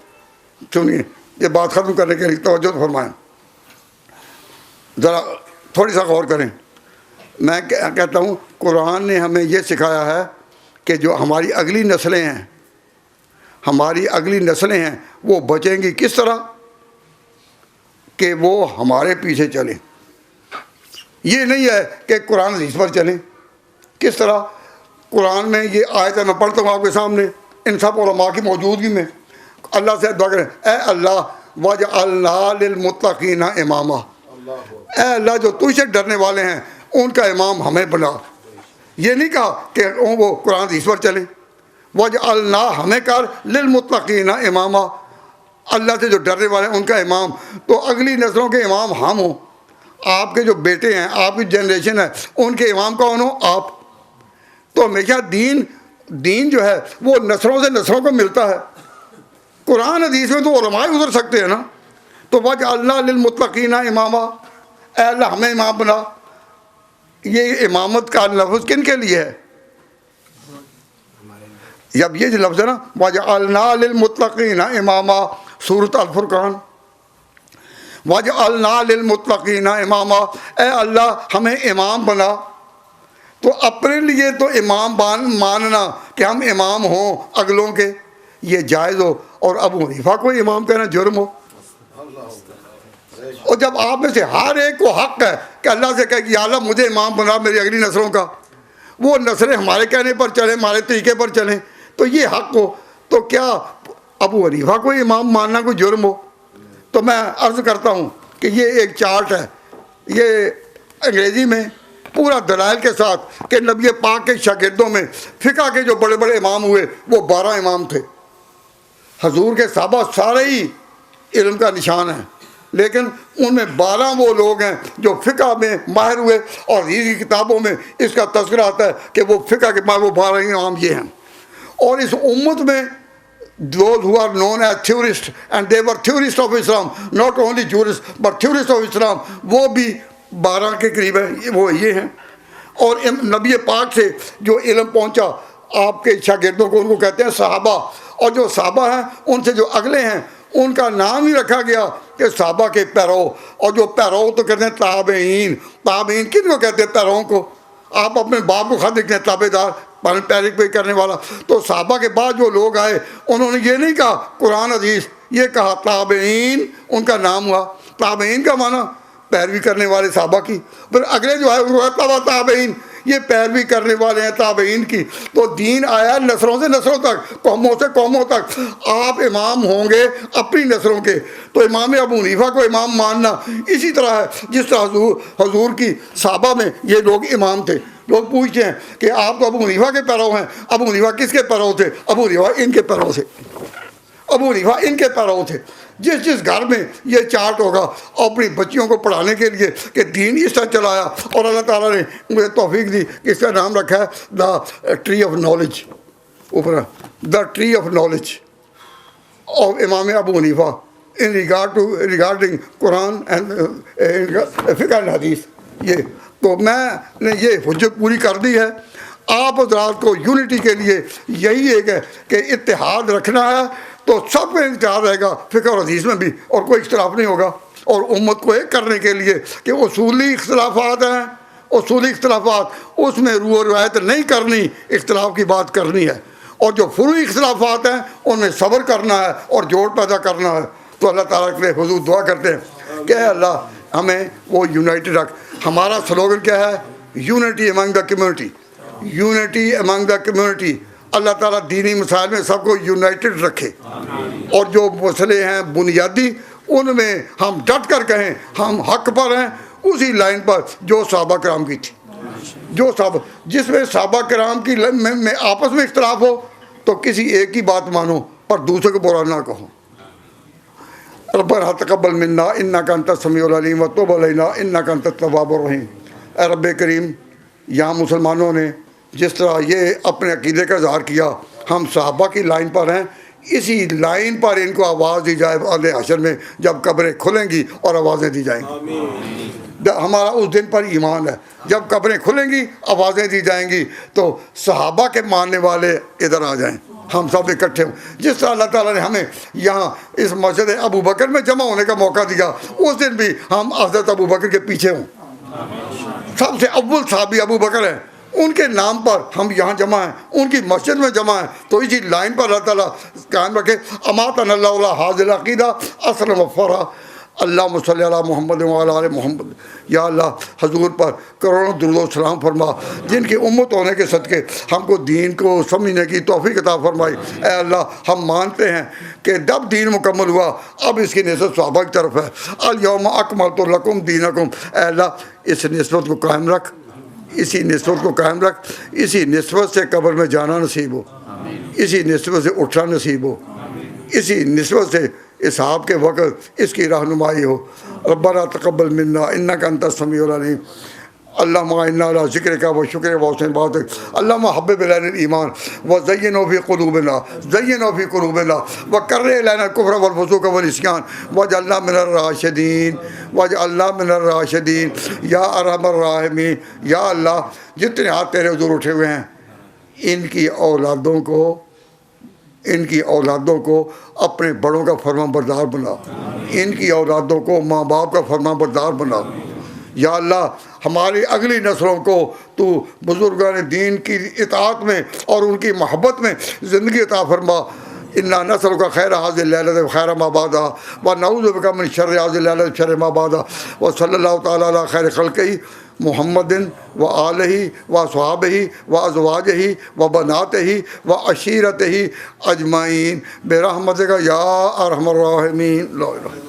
Speaker 1: سنیے یہ بات ختم کرنے کے لیے توجہ فرمائیں، ذرا تھوڑی سا غور کریں۔ میں کہتا ہوں قرآن نے ہمیں یہ سکھایا ہے کہ جو ہماری اگلی نسلیں ہیں، ہماری اگلی نسلیں ہیں وہ بچیں گی کس طرح؟ کہ وہ ہمارے پیچھے چلیں۔ یہ نہیں ہے کہ قرآن حدیث پر چلیں۔ کس طرح؟ قرآن میں یہ آیت ہے، میں پڑھتا ہوں آپ کے سامنے ان سب علماء کی موجودگی میں، اللہ سے دعا کریں، اے اللہ وَجْعَلْنَا لِلْمُتَّقِينَ اماما، اے اللہ جو تجھ سے ڈرنے والے ہیں ان کا امام ہمیں بنا۔ یہ نہیں کہا کہ وہ قرآن حدیث پر چلیں، وَجْعَلْنَا ہمیں کر لِلْمُتَّقِينَ اماما، اللہ سے جو ڈرنے والے ہیں ان کا امام۔ تو اگلی نسلوں کے امام ہم ہوں، آپ کے جو بیٹے ہیں، آپ کی جنریشن ہے، ان کے امام کون ہو؟ آپ۔ تو ہمیشہ دین جو ہے وہ نسلوں سے نسلوں کو ملتا ہے۔ قرآن حدیث میں تو علماء گزر سکتے ہیں نا۔ تو وَجْعَلْنَا لِلْمُتَّقِينَ اماما، اے اللہ ہمیں امام بنا۔ یہ امامت کا لفظ کن کے لیے ہے؟ جب یہ جو لفظ ہے نا وَجْعَلْنَا لِلْمُتَّقِينَ اماما، سورۃ الفرقان، وَجْعَلْنَا لِلْمُتَّقِينَ اماما، اے اللہ ہمیں امام بنا۔ تو اپنے لیے تو امام ماننا کہ ہم امام ہوں اگلوں کے، یہ جائز ہو، اور ابو حنیفہ کو امام کہنا جرم ہو۔ اور جب آپ میں سے ہر ایک کو حق ہے کہ اللہ سے کہے کہ یا اللہ مجھے امام بنا میری اگلی نسلوں کا، وہ نسلیں ہمارے کہنے پر چلیں، ہمارے طریقے پر چلیں، تو یہ حق ہو، تو کیا ابو حنیفہ کو امام ماننا کوئی جرم ہو؟ تو میں عرض کرتا ہوں کہ یہ ایک چارٹ ہے، یہ انگریزی میں پورا دلائل کے ساتھ کہ نبی پاک کے شاگردوں میں فقہ کے جو بڑے بڑے امام ہوئے وہ 12 امام تھے۔ حضور کے صحابہ سارے ہی علم کا نشان ہیں، لیکن ان میں 12 وہ لوگ ہیں جو فقہ میں ماہر ہوئے، اور حدیث کی کتابوں میں اس کا تذکرہ آتا ہے کہ وہ فقہ کے ماہر، وہ 12 امام یہ ہیں۔ اور اس امت میں those who are known as theorists, and they were theorists of Islam, not only jurists but theorists of Islam، وہ بھی 12 کے قریب ہیں، وہ یہ ہیں۔ اور نبی پاک سے جو علم پہنچا آپ کے شاگردوں کو، ان کو کہتے ہیں صحابہ، اور جو صحابہ ہیں ان سے جو اگلے ہیں ان کا نام ہی رکھا گیا کہ صحابہ کے پیرو، اور جو پیرو تو کہتے ہیں تابعین۔ تابعین کن کو کہتے ہیں؟ پیروں کو۔ آپ اپنے باپ کو خط لکھتے ہیں تابع دار، پیروی کرنے والا۔ تو صحابہ کے بعد جو لوگ آئے انہوں نے یہ نہیں کہا قرآن حدیث، یہ کہا تابعین، ان کا نام ہوا۔ تابعین کا معنی پیروی کرنے والے صحابہ کی، پھر اگلے جو ہے وہ تبع تابعین، یہ پیروی کرنے والے ہیں تابعین کی۔ تو دین آیا نسلوں سے نسلوں تک، قوموں سے قوموں تک۔ آپ امام ہوں گے اپنی نسلوں کے، تو امام ابو حنیفہ کو امام ماننا اسی طرح ہے جس طرح حضور کی صحابہ میں یہ لوگ امام تھے۔ لوگ پوچھتے ہیں کہ آپ تو ابو حنیفہ کے پیرو ہیں، ابو حنیفہ کس کے پیرو تھے؟ ابو حنیفہ ان کے پیرو تھے، ابو حنیفہ ان کے پیرو تھے۔ جس گھر میں یہ چارٹ ہوگا اپنی بچیوں کو پڑھانے کے لیے کہ دین اس طرح چلایا، اور اللہ تعالیٰ نے مجھے توفیق دی کہ اس کا نام رکھا ہے دا ٹری آف نالج، اوپر the tree of knowledge of امام ابو حنیفہ ان ریگارڈنگ قرآن اینڈ فقہ اینڈ حدیث۔ یہ تو میں نے یہ حجت پوری کر دی ہے۔ آپ حضرات کو یونٹی کے لیے یہی ایک ہے کہ اتحاد رکھنا ہے، تو سب میں اتحاد رہے گا، فقہ اور حدیث میں بھی، اور کوئی اختلاف نہیں ہوگا۔ اور امت کو ایک کرنے کے لیے کہ اصولی اختلافات ہیں، اصولی اختلافات اس میں روح و روایت نہیں کرنی، اختلاف کی بات کرنی ہے، اور جو فروعی اختلافات ہیں ان میں صبر کرنا ہے اور جوڑ پیدا کرنا ہے۔ تو اللہ تعالیٰ کے لیے حضور دعا کرتے ہیں کہ اے اللہ ہمیں وہ یونائٹڈ رکھ۔ ہمارا سلوگن کیا ہے؟ Unity among the community, unity among the community. اللہ تعالیٰ دینی مسائل میں سب کو یونائٹڈ رکھے، اور جو مسئلے ہیں بنیادی ان میں ہم ڈٹ کر کہیں ہم حق پر ہیں، اسی لائن پر جو صحابہ کرام کی تھی، جو صحابہ، جس میں صحابہ کرام کی میں آپس میں اختلاف ہو تو کسی ایک کی بات مانو پر دوسرے کو برا نہ کہو۔ ربنا تقبل منا انک انت السمیع العلیم وتب علینا انک انت التواب الرحیم۔ اے رب کریم، یہاں مسلمانوں نے جس طرح یہ اپنے عقیدے کا اظہار کیا، ہم صحابہ کی لائن پر ہیں، اسی لائن پر ان کو آواز دی جائے علیہ حشر میں جب قبریں کھلیں گی اور آوازیں دی جائیں گی۔ ہمارا اس دن پر ایمان ہے، جب قبریں کھلیں گی آوازیں دی جائیں گی تو صحابہ کے ماننے والے ادھر آ جائیں، ہم سب اکٹھے ہوں۔ جس طرح اللہ تعالیٰ نے ہمیں یہاں اس مسجد ابو بکر میں جمع ہونے کا موقع دیا، اس دن بھی ہم حضرت ابو بکر کے پیچھے ہوں۔ سب سے اول صحابی ابو بکر ہیں، ان کے نام پر ہم یہاں جمع ہیں، ان کی مسجد میں جمع ہیں، تو اسی لائن پر اللہ تعالیٰ قائم رکھے۔ اماتنا اللہ علی ھذا العقیدہ اسلم وفرا۔ اللہم صلی علی محمد وعلی آل محمد۔ یا اللہ حضور پر کروڑوں درود و سلام فرما، جن کی امت ہونے کے صدقے ہم کو دین کو سمجھنے کی توفیق عطا فرمائی۔ اے اللہ، ہم مانتے ہیں کہ جب دین مکمل ہوا اب اس کی نسبت صحابہ کی طرف ہے۔ الیوم اکملت لکم دینکم۔ اے اللہ، اس نسبت کو قائم رکھ، اسی نسبت کو قائم رکھ، اسی نسبت سے قبر میں جانا نصیب ہو، اسی نسبت سے اٹھنا نصیب ہو، اسی نسبت سے اسحاق کے وقت اس کی رہنمائی ہو۔ ربنا تقبل منا انک انت السمیع العلیم۔ اللہم اعنا علی ذکرک و شکرک و حسن عبادتک۔ اللہم حبب الینا الایمان وزینہ فی قلوبنا، زینہ فی قلوبنا وکرہ الینا الکفر والفسوق والعصیان واجعلنا من الراشدین، واجعلنا من الراشدین یا ارحم الراحمین۔ یا اللہ، جتنے ہاتھ تیرے حضور اٹھے ہوئے ہیں، ان کی اولادوں کو اپنے بڑوں کا فرمان بردار بنا، ان کی اولادوں کو ماں باپ کا فرمان بردار بنا۔ یا اللہ، ہماری اگلی نسلوں کو تو بزرگان دین کی اطاعت میں اور ان کی محبت میں زندگی عطا فرما۔ انا نسألک خیر هذه الليلة وخیر ما بعدها ونعوذ بک من شر هذه الليلة وشر ما بعدها وصلی اللہ تعالی علی خیر خلقہ محمد وآلہ وصحابہ وازواجہ وبناتہ وعشیرتہ اجمعین برحمتک یا ارحم الراحمین۔ لا الہ